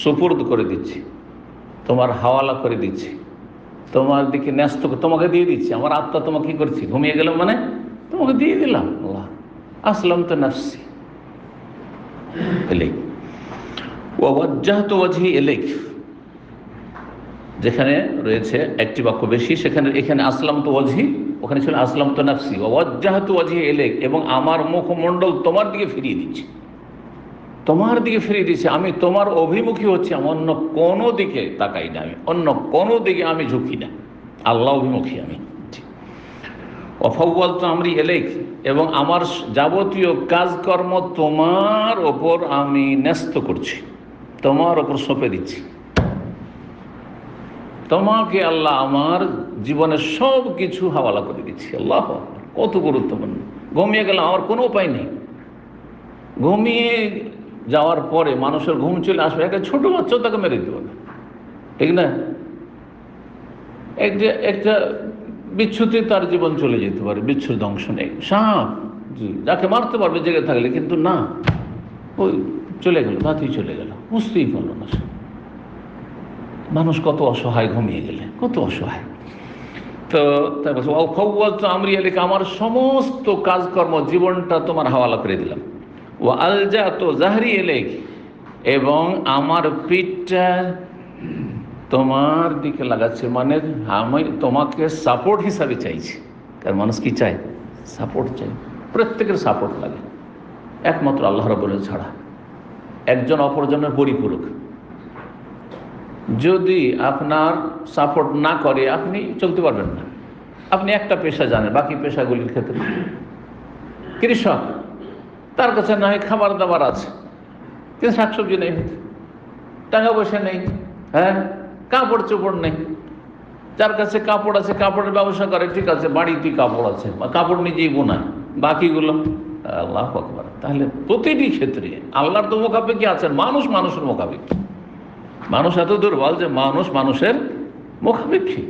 সুপুর্দ করে দিচ্ছি, তোমার হাওয়ালা করে দিচ্ছি, তোমার দিকে ন্যস্ত, তোমাকে দিয়ে দিচ্ছি। আমার আত্মা তোমাকে কী করছি? ঘুমিয়ে গেলাম মানে তোমাকে দিয়ে দিলাম। আল্লাহ আসলামতু নাফসি ইলাইক ওয়া ওয়াজ্জাহতু ওয়াজহি ইলাইক। যেখানে রয়েছে একটি বাক্য বেশি, সেখানে এখানে আসলামতু ওয়াজহি ওখানে ছিল আসলামতু নাফসি ওয়া ওয়াজ্জাহতু ওয়াজহি ইলাইক, এবং আমার মুখমণ্ডল তোমার দিকে ফিরিয়ে দিচ্ছি, তোমার দিকে ফিরিয়ে দিচ্ছি, আমি তোমার অভিমুখী হচ্ছি, আমি অন্য কোনো দিকে তাকাই না, আমি অন্য কোনো দিকে আমি ঝুঁকি না, আল্লাহ অভিমুখী আমি। ওয়াফাওয়ালতু আমরি ইলাইক, এবং আমার যাবতীয় কাজকর্ম তোমার ওপর আমি ন্যস্ত করছি, তোমার ওপর সঁপে দিচ্ছি। তোমাকে আল্লাহ আমার জীবনের সব কিছু হাওয়ালা করে দিচ্ছি। আল্লাহ কত গুরুত্বপূর্ণ। ঘুমিয়ে গেলাম, আমার কোনো উপায় নেই। ঘুমিয়ে যাওয়ার পরে মানুষের ঘুম চলে আসবে, একটা ছোট বাচ্চাও তাকে মেরে দেবো না, ঠিক না? একটা বিচ্ছুতে তার জীবন চলে যেতে পারে, বিচ্ছুর ধ্বংস নেই। সাপ যাকে মারতে পারবে জেগে থাকলে, কিন্তু না, ওই চলে গেল, রাতেই চলে গেল, বুঝতেই পারলো না। মানুষ কত অসহায় ঘুমিয়ে গেলে, কত অসহায়। তো তারপর আমরি আলিক, আমার সমস্ত কাজকর্ম জীবনটা তোমার হাওয়ালা করে দিলাম। ও আলজা তো জাহরি এলেক, এবং আমার পিঠটা তোমার দিকে লাগাচ্ছে, মানে আমি তোমাকে সাপোর্ট হিসাবে চাইছি। কারণ মানুষ কি চায়? সাপোর্ট চাই, প্রত্যেকের সাপোর্ট লাগে, একমাত্র আল্লাহ রাব্বুল ছাড়া। একজন অপরজনের পরিপূরক। যদি আপনার সাপোর্ট না করে আপনি চলতে পারবেন না। আপনি একটা পেশা জানেন, বাকি পেশাগুলির ক্ষেত্রে কৃষক, তার কাছে না হয় খাবার দাবার আছে, কিন্তু শাকসবজি নেই, টাকা পয়সা নেই, হ্যাঁ, কাপড় চোপড় নেই। যার কাছে কাপড় আছে, কাপড়ের ব্যবসা করে, ঠিক আছে, বাড়িতে কাপড় আছে, কাপড় নিজেই বোনায়, বাকিগুলো আল্লাহু আকবার। তাহলে প্রতিটি ক্ষেত্রে আল্লাহর তো মোকাবিকি আছেন, মানুষ মানুষের মোকাবিকি। মানুষ এত দুর্বল যে মানুষ মানুষের মুখাপেক্ষী।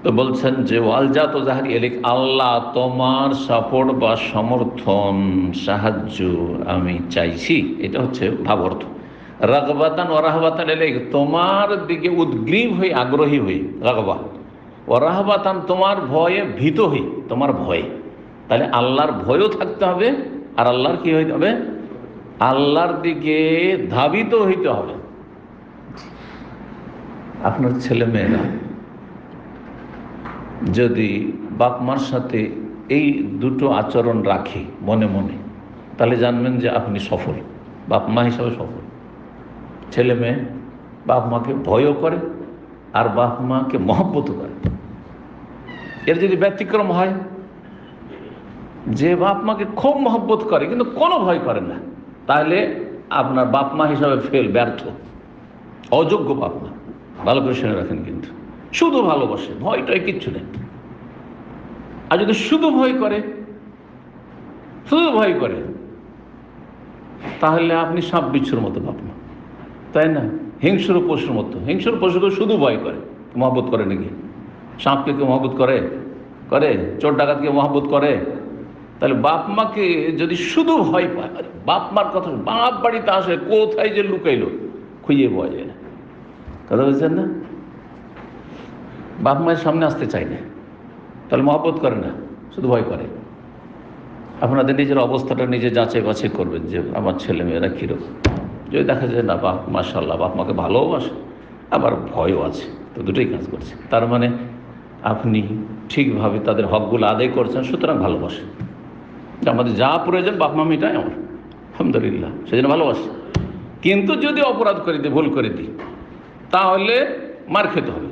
তো বলছেন যে ওয়ালজা তো জাহারি এলিক, আল্লাহ তোমার সাপোর্ট বা সমর্থন, সাহায্য আমি চাইছি। এটা হচ্ছে ভাবার্থ। রাগবাতান ও রাহবাতান এলিক, তোমার দিকে উদ্গ্রীব হয়ে, আগ্রহী হয়ে, রাগবা ও রাহবাতান, তোমার ভয়ে ভীত হই, তোমার ভয়ে। তাহলে আল্লাহর ভয়ও থাকতে হবে, আর আল্লাহর কি হইতে হবে? আল্লাহর দিকে ধাবিত হইতে হবে। আপনার ছেলে মেয়েরা যদি বাপ মার সাথে এই দুটো আচরণ রাখে মনে মনে, তাহলে জানবেন যে আপনি সফল, বাপ মা হিসাবে সফল। ছেলে মেয়ে বাপ মাকে ভয়ও করে আর বাপ মাকে মহব্বতও করে। এর যদি ব্যতিক্রম হয়, যে বাপ মাকে খুব মহব্বত করে কিন্তু কোনো ভয় করে না, তাহলে আপনার বাপ মা হিসাবে ফেল, ব্যর্থ, অযোগ্য বাপ মা। ভালো করে শুনে রাখেন, কিন্তু শুধু ভালোবাসে, ভয়টাই কিচ্ছু নেই। আর যদি শুধু ভয় করে, শুধু ভয় করে, তাহলে আপনি সাপ বিচ্ছুর মতো বাপ মা, তাই না? হিংস্র পশুর মতো। হিংস্র পশুকে শুধু ভয় করে, মহব্বত করে নাকি? সাপকে কেউ মহব্বত করে? করে? চোর ডাকাতকে মহব্বত করে? তাহলে বাপ মাকে যদি শুধু ভয় পায়, বাপ মার কথা, বাপ বাড়িতে আসে, কোথায় যে লুকাইলো খুঁজে পাওয়া যায় না। কথা বলছেন না? বাপ মায়ের সামনে আসতে চায় না, তাহলে মহব্বত করে না, শুধু ভয় করে। আপনাদের নিজের অবস্থাটা নিজে যাচাই বাছাই করবেন যে আমার ছেলে মেয়েরা কীরকম। যদি দেখা যায় না বাপ মাশাআল্লাহ বাপ মাকে ভালোবাসে, আবার ভয়ও আছে, তো দুটোই কাজ করছে, তার মানে আপনি ঠিকভাবে তাদের হকগুলো আদায় করছেন, সুতরাং ভালোবাসেন। আমাদের যা প্রয়োজন বাপ মা মেয়েটাই আমার, আলহামদুলিল্লাহ, সেজন্য ভালোবাসে। কিন্তু যদি অপরাধ করে দিই, ভুল করে দিই, তাহলে মার খেতে হবে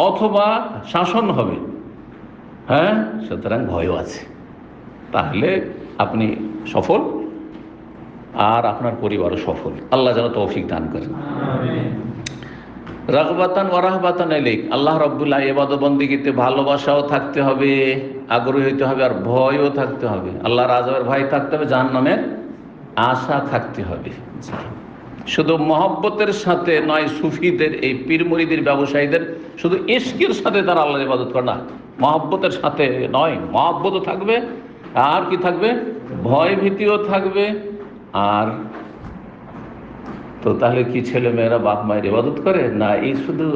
অথবা শাসন হবে, হ্যাঁ, সুতরাং ভয়ও আছে। তাহলে আপনি সফল আর আপনার পরিবারও সফল। আল্লাহ যেন তৌফিক দান করেন। রাগবাতান ওয়া রাহবাতান ইলাইক, আল্লাহ রাব্বুল ইবাদত বন্দেগীতে ভালোবাসাও থাকতে হবে, আগ্রহী হইতে হবে, আর ভয়ও থাকতে হবে। আল্লাহর আযাবের ভয় থাকতে হবে, জাহান্নামের আশা থাকতে হবে। শুধু মহব্বতের সাথে নয়, সুফিদের, এই পীর মুরিদের, ব্যবসায়ীদের শুধু ইশকের সাথে তারা আল্লাহর ইবাদত করে না, মহব্বতের সাথে নয়, মহব্বতও থাকবে, আর কি থাকবে? ভয় ভীতিও থাকবে। আর তো তাহলে কি ছেলে মেয়েরা বাপ মায়ের ইবাদত করে না? এই শুধু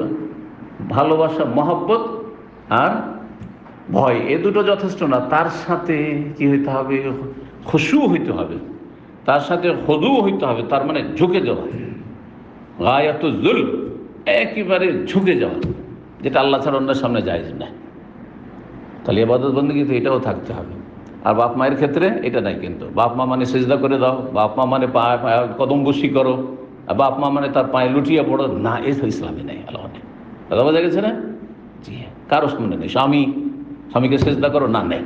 ভালোবাসা, মহব্বত আর ভয়, এ দুটো যথেষ্ট না, তার সাথে কি হইতে হবে? খুশু হইতে হবে, তার সাথে খুদু হইতে হবে, তার মানে ঝুঁকে যাওয়া, গায়াতুল যুল, একেবারে ঝুঁকে যাওয়া, যেটা আল্লাহ ছাড়া অন্যের সামনে জায়েজ না। তাহলে ইবাদত বন্দেগীতে এটাও থাকতে হবে। আর বাপ মায়ের ক্ষেত্রে এটা নাই কিন্তু। বাপ মা মানে সিজদা করে দাও, বাপ মা মানে কদম বসি করো, আর বাপ মা মানে তার পায়ে লুটিয়ে পড়ো, না, এ তো ইসলামে নেই। আল্লাহ নেই, কথা বোঝা গেছে না? জি, কারো সামনে নেই। স্বামীকে সিজদা করো, না, নেই।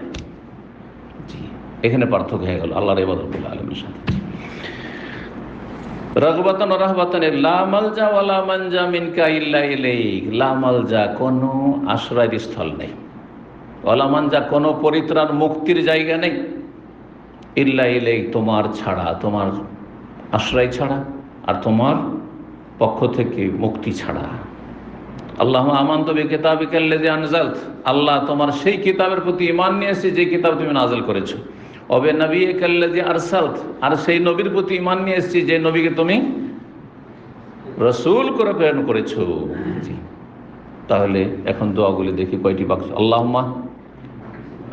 জি, এখানে পার্থক্য হয়ে গেল আল্লাহর ইবাদত আলমের সাথে। রাগবাতান রাহবাতান লা মালজা ওয়ালা মানজা মিনকা ইল্লা ইলাইক। লা মালজা, কোনো আশ্রয়ের স্থল নেই, ওয়ালা মানজা, কোনো পরিত্রাণ মুক্তির জায়গা নেই, ইল্লা ইলাইক, তোমার ছাড়া, তোমার আশ্রয় ছাড়া, আর তোমার পক্ষ থেকে মুক্তি ছাড়া। আল্লাহুম্মা আমানতু বিকিতাবিকাল্লাযী আনজালত, আল্লাহ তোমার সেই কিতাবের প্রতি ঈমান নিয়ে এসেছি যে কিতাব তুমি নাযিল করেছো। ওয়া নবিয়্যিকাল্লাযী আরসালত, আর সেই নবীর প্রতি ঈমান নিয়ে এসেছি যে নবীকে তুমি রাসূল করে প্রেরণ করেছো। জি, তাহলে এখন দোয়াগুলি দেখি কয়টি বাক্স। আল্লাহুম্মা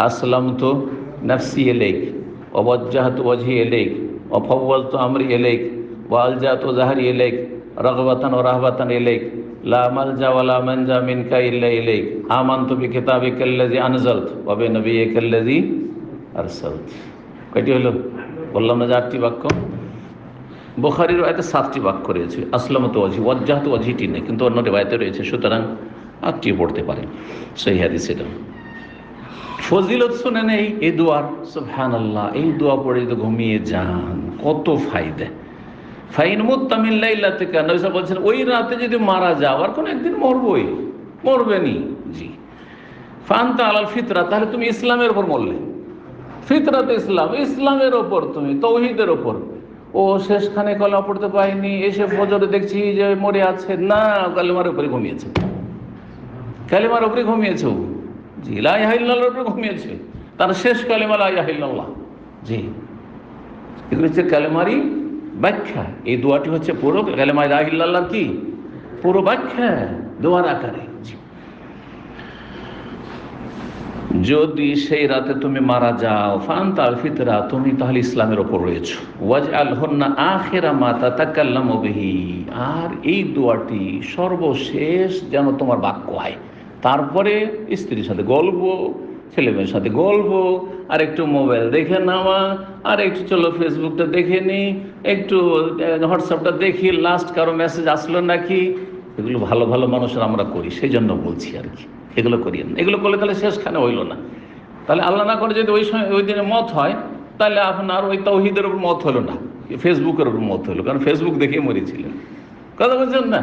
আসলামতু নাফসি ইলাইক ওয়া ওয়াজ্জাহতু ওয়াজহি ইলাইক ওয়া ফাওয়ালতু আমরি ইলাইক ওয়া আলজাতু যাহরি ইলাইক রাগবাতান ওয়া রাহবাতান ইলাইক লা মালজা ওয়ালা মানজা মিনকা ইল্লা ইলাইক আমানতু বিকিতাবিকাল্লাযী আনজালত ওয়া বিনবিয়্যিকাল্লাযী আরসালত। কয়টি হলো? বললাম না যে 8টি বাক্য। বুখারীর আয়াতে 7টি বাক্য রয়েছে। আসলামতু ওয়াজহি, ওয়াজ্জাহতু ওয়াজহিটি নেই, কিন্তু অন্য রিওয়ায়াতে রয়েছে, সুতরাং 8টি পড়তে পারে। সহিহ হাদিস এটা। ফজিলত শুনে নেই এই দোয়ার, সুবহানাল্লাহ, এই দোয়া পড়ে তো ঘুমিয়ে যান, কত ফায়দা। ফাইন মুত্তা মিন লাইলাতিকা, নবী সাল্লাল্লাহু আলাইহি ওয়াসাল্লাম বলছেন ওই রাতে যদি মারা যাও, আর কোন একদিন মরবেনি। জি, ফান্তা আলাল ফিতরা, তাহলে তুমি ইসলামের উপর মরলে। ফিতরাতে ইসলাম, ইসলামের ওপর, তুমি তাওহীদের ওপর। ও শেষখানে কলেমা পড়তে পারিনি, এসে ফজরে দেখছি যে মরে আছে, না, কালেমার উপরে ঘুমিয়েছে, কালেমার উপরে ঘুমিয়েছে। জি, লা ইলাহা ইল্লাল্লাহর উপরে ঘুমিয়েছে, তার শেষ কালেমা লা ইলাহা ইল্লাল্লাহ। জি, এগুলো হচ্ছে কালেমারই ব্যাখ্যা। এই দোয়াটি হচ্ছে পুরো কালেমা লা ইলাহা ইল্লাল্লাহর কি পুরো ব্যাখ্যা দোয়ার আকারে। যদি সেই রাতে তুমি মারা যাও, ফান্তা আল ফিতরা, তুমি তাহলে ইসলামের ওপর রয়েছো। ওয়াজআলহুন্না আখিরা মা তাতাকাল্লামু বিহি, আর এই দোয়াটি সর্বশেষ যেন তোমার বাক্য হয়। তারপরে স্ত্রীর সাথে গল্প, ছেলে মেয়ের সাথে গল্প, আর একটু মোবাইল দেখে নেওয়া, আর একটু চলো ফেসবুকটা দেখে নিই, একটু হোয়াটসঅ্যাপটা দেখি, লাস্ট কারো মেসেজ আসলো নাকি। এগুলো ভালো ভালো মানুষের আমরা করি, সেই জন্য বলছি আর কি, এগুলো করি না। এগুলো করলে তাহলে শেষখানে হইল না। তাহলে আল্লাহ না করে যদি ওই সময় ওই দিনে মত হয়, তাহলে আপনার ওই তাওহীদের উপর মত হলো না, ফেসবুকের উপর মত হলো, কারণ ফেসবুক দেখে মরেছিলেন। কথা বলছেন না?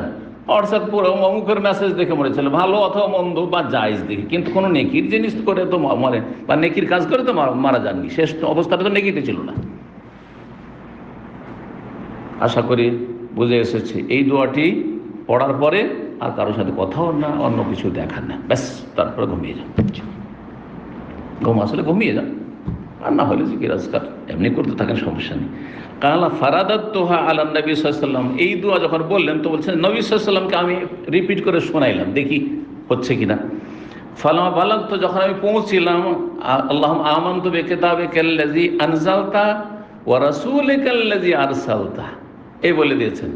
হোয়াটসঅ্যাপ পুরো অমুকের মেসেজ দেখে মরেছিল, ভালো অথবা মন্দ বা জায়েজ দেখে, কিন্তু কোনো নেকির জিনিস করে তো মরে, বা নেকির কাজ করে তো মারা যাননি। শেষ অবস্থাটা তো নেকিতে ছিল না। আশা করি বুঝে এসেছে। এই দোয়াটি পড়ার পরে আর কারোর সাথে কথাও না, অন্য কিছু দেখার না, ব্যাস, তারপরে ঘুমিয়ে যান। ঘুম আসলে ঘুমিয়ে যান, আর না হলে জিকির আজকার এমনি করতে থাকেন, সমস্যা নেই। কালা ফারাদাতুহা আলা নবী সাল্লাল্লাহু আলাইহি ওয়াসাল্লাম, এই দোয়া যখন বললেন তো বলছেন নবী সাল্লাল্লাহু আলাইহি ওয়াসাল্লামকে আমি রিপিট করে শোনাইলাম, দেখি হচ্ছে কিনা। ফালামা বালাগতু, যখন আমি পৌঁছিলাম, আল্লাহুম্মা আমানতু বিকিতাবিকাল্লাযী আনজালতা ওয়া রাসূলিকাল্লাযী আরসালতা, এই বলে দিয়েছেন,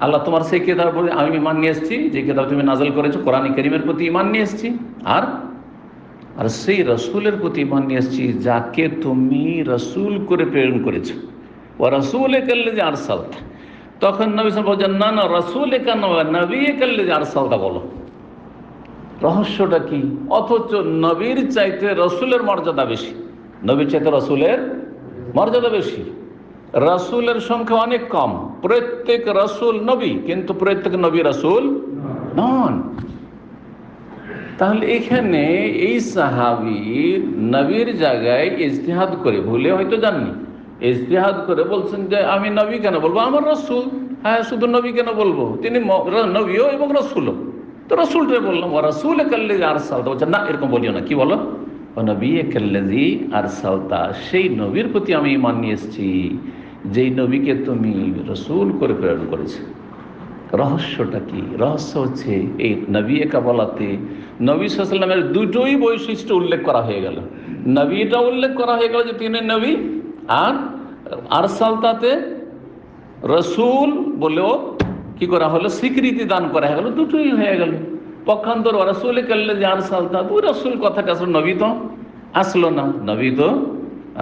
আল্লাহ তোমার সেই কিতাবের প্রতি আমি ঈমান নিয়ে এসেছি, যে কিতাব তুমি নাযিল করেছো, কোরআন কারীমের প্রতি ঈমান নিয়ে এসেছি, আর সেই রাসূলের প্রতি ঈমান নিয়ে এসেছি যাকে তুমি রাসূল করে প্রেরণ করেছো। ওয়া রাসূলিকাল্লাযী আরসালতা, তখন নবী সাল্লাল্লাহু আলাইহি ওয়াসাল্লাম বলেন, না, রাসূলিকা নয়, নবিয়্যিকাল্লাযী আরসালতা বলো। রহস্যটা কি? অথচ নবীর চাইতে রাসূলের মর্যাদা বেশি, নবীর চাইতে রাসূলের মর্যাদা বেশি। রাসূলের সংখ্যা অনেক কম, প্রত্যেক রাসূল নবী, কিন্তু প্রত্যেক নবী রাসূল নন। তাহলে এখানে এই সাহাবী নবীর জায়গায় ইজতিহাদ করে, ভুলে হয়তো জাননি, ইজতিহাদ করে বলছেন যে আমি নবী কেন বলবো, আমার রাসূল। হ্যাঁ, শুধু নবী কেন বলবো, তিনি নবীও এবং রাসূলও, তো রাসূলটাই বললাম। ওয়া রাসূলিকাল্লাযী আরসালতা, বলছেন না, এরকম বলিও না। কি বলো? ওয়া নবিয়্যিকাল্লাযী আরসালতা, সেই নবীর প্রতি আমি ঈমান নিয়ে এসেছি যেই নবীকে তুমি রাসূল করে প্রেরণ করেছে। রহস্যটা কি? রহস্য হচ্ছে এই নবিয়্যিকা বলাতে নবী সাল্লাল্লাহু আলাইহি ওয়াসাল্লামের দুটোই বৈশিষ্ট্য উল্লেখ করা হয়ে গেল। নবীটা উল্লেখ করা হয়ে গেল যে তিনি নবী, আর আরসালতাতে রাসূল বলেও কি করা হলো? স্বীকৃতি দান করা গেল, দুটোই হয়ে গেল। পক্ষান্তর রাসূল কাল্লাযী আরসালতা, ওই রাসূল কথাটা আসলে নবী তো আসলো না, নবী তো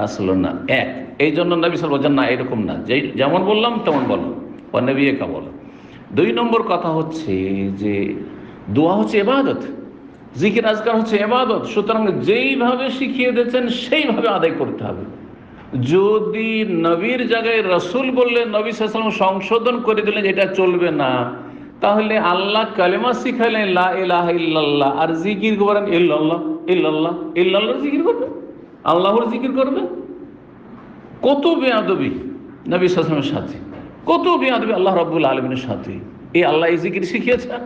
আসলো না। এক, এই জন্য নবী সাল্লাল্লাহু আলাইহি ওয়াসাল্লাম না, এরকম না, যেমন বললাম তেমন বলো, ও নবী একা বলো। দুই নম্বর কথা হচ্ছে যে দোয়া হচ্ছে ইবাদত, জিকির আজকার হচ্ছে ইবাদত, সুতরাং যেইভাবে শিখিয়ে দিয়েছেন সেইভাবে আদায় করতে হবে। যদি নবীর জায়গায় রাসূল বললে নবী সাল্লাল্লাহু আলাইহি ওয়াসাল্লাম সংশোধন করে দিলেন এটা চলবে না, তাহলে আল্লাহ কালেমা শিখালেন লা ইলাহা ইল্লাল্লাহ, আর জিকির করেন ইল্লাল্লাহ ইল্লাল্লাহ ইল্লাল্লাহর জিকির করবে, আল্লাহর জিকির করবে। কত বেয়াদবি নবী সাল্লাল্লাহু আলাইহি ওয়াসাল্লামের সাথে, কত বেয়াদবি আল্লাহ রাব্বুল আলামিনের সাথে। এই আল্লাহ এই জিকির শিখিয়েছেন,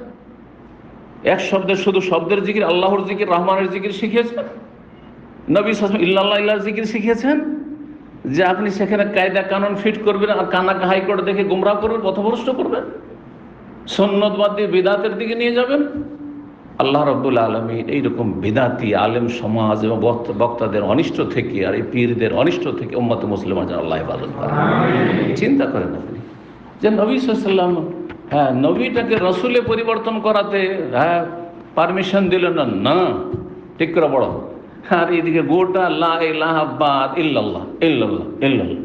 এক শব্দের শুধু শব্দের জিকির, আল্লাহর জিকির, রহমানের জিকির শিখিয়েছেন। নবী সাল্লাল্লাহু আলাইহি ওয়াসাল্লাম ইল্লাল্লাহ ইল্লাহর জিকির শিখিয়েছেন, যে আপনি সেখানে কায়দা কানুন ফিট করবেন আর কানাকা হাইকোর্ট দেখে গুমরাহ করবেন, পথভ্রষ্ট করবেন, সুন্নত বাদ দিয়ে বিদআতের দিকে নিয়ে যাবেন। আল্লাহ রাব্বুল আলামিন এইরকম বিদআতি আলেম সমাজ এবং বক্তাদের অনিষ্ট থেকে আর এই পীরদের অনিষ্ট থেকে উম্মতে মুসলিমা যেন আল্লাহ হেফাজত করেন। চিন্তা করেন আপনি যে নবী সাল্লাল্লাহু আলাইহি ওয়াসাল্লাম নবীটাকে রসুলে পরিবর্তন করাতে পারমিশন দিলেন না, না ঠিক করে বড়। আর এদিকে গোটা লা ইলাহা ইল্লাল্লাহ ইল্লাল্লাহ ইল্লাল্লাহ,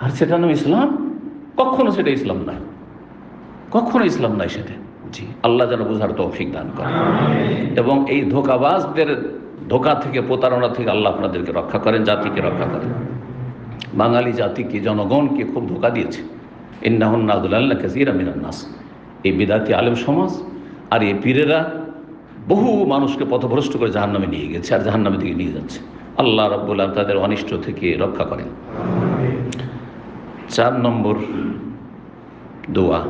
আর সেটা নাম ইসলাম? কখনো সেটা ইসলাম নয়, কখনো ইসলাম নয় সেটা। জি, আল্লাহ যেন বোঝার তৌফিক দান করেন এবং এই ধোঁকাবাজদের ধোঁকা থেকে, প্রতারণা থেকে আল্লাহ আপনাদেরকে রক্ষা করেন, জাতিকে রক্ষা করেন। বাঙালি জাতিকে, জনগণকে খুব ধোঁকা দিয়েছে। ইন্নাহুন্না আদুল্লাহ কাসীরা মিনান নাস, এই বিদাতি আলেম সমাজ আর এই পীরেরা বহু মানুষকে পথভ্রষ্ট করে জাহান্নামে নিয়ে গেছে আর জাহান্নামের দিকে নিয়ে যাচ্ছে। আল্লাহ রাব্বুল আলামিন তাদের অনিষ্ট থেকে রক্ষা করেন। 4 নম্বর দোয়া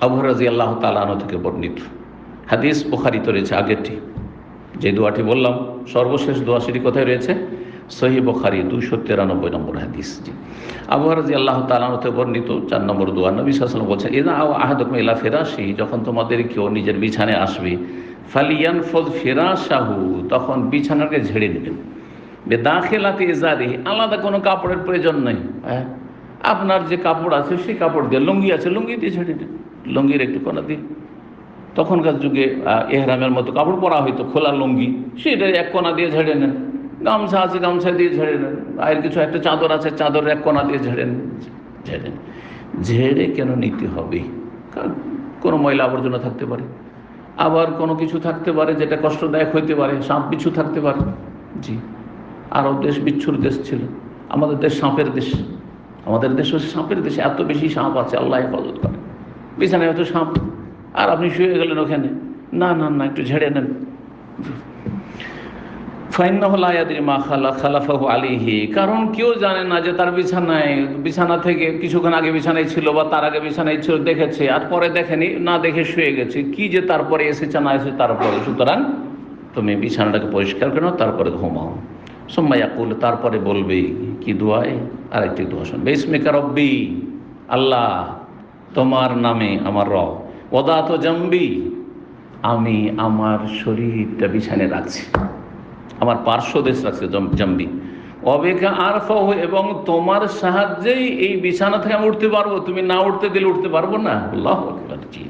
আবু হুরায়রা রাদিয়াল্লাহু তাআলা আনহু থেকে বর্ণিত, হাদিস বুখারীতে রয়েছে। আগেরটি যে দোয়াটি বললাম সর্বশেষ দোয়া, সেটি কোথায় রয়েছে? সহিহ বুখারী 293 নম্বর হাদিস। জি, আবু হুরায়রা রাদিয়াল্লাহু তাআলা আনহু থেকে বর্ণিত 4 নম্বর দোয়া। নবী সাল্লাল্লাহু আলাইহি ওয়াসাল্লাম বলছেন, ইযা আহাদুকুম ইলা ফিরাশি, যখন তোমাদের কেউ নিজের বিছানায় আসবে, ফালিয়ানফুয ফিরাশাহু, তখন বিছানাকে ঝেড়ে নেবেন। বেদাখিলাতি ইজারিহি, আলাদা কোনো কাপড়ের প্রয়োজন নেই। আপনার যে কাপড় আছে সেই কাপড় দিয়ে, লুঙ্গি আছে লুঙ্গি দিয়ে ঝেড়ে নেন, লুঙ্গির একটু কোনা দিয়ে। তখনকার যুগে এহরামের মতো কাপড় পরা হয়তো, খোলা লুঙ্গি, সেটা এক কোনা দিয়ে ঝেড়ে নেন। গামছা আছে গামছা দিয়ে ঝেড়ে নেন, আর কিছু একটা চাদর আছে চাদরের এক কোনা দিয়ে ঝেড়ে নেন। ঝেড়ে কেন নিতে হবে? কারণ কোনো ময়লা আবর্জনা থাকতে পারে, আবার কোনো কিছু থাকতে পারে যেটা কষ্টদায়ক হইতে পারে, সাপ বিচ্ছু থাকতে পারে। জি, আরব দেশ বিচ্ছুর দেশ ছিল, আমাদের দেশ সাপের দেশ। আমাদের দেশ হচ্ছে সাপের দেশে, এত বেশি সাপ আছে, আল্লাহ হেফাজত করে। বিছানায় হয়তো সাপ, আর আপনি শুয়ে গেলেন ওখানে, না না না একটু ঝেড়ে নেন। ফাইন্নাহু লা ইয়াদরি মা খালাফাহু আলাইহি, কারণ কেউ জানে না যে তার বিছানা থেকে কিছুক্ষণ আগে বিছানায় ছিল বা তার আগে বিছানায় ছিল, দেখেছে আর পরে দেখেনি, না দেখে শুয়ে গেছে, কি যে তারপরে এসেছে না এসেছে তারপরে। সুতরাং তুমি বিছানাটাকে পরিষ্কার করে নাও, তারপরে ঘুমাও। সুম্মা ইয়াকুল, তারপরে বলবে কি দোয়ায়? আরেকটি দোয়া শুনবে, ইসমিকা রব্বি, আল্লাহ তোমার নামে আমার রব, ওয়াদাতু জামবি, আমি আমার শরীরটা বিছানায় রাখছি, আমার পার্শ্বদেশ রাখছে জাম্বি, অবেকা আরফাহু, এবং তোমার সাহায্যেই এই বিছানা থেকে আমি উঠতে পারবো, তুমি না উঠতে দিলে উঠতে পারবো না। আল্লাহু আকবার। জি,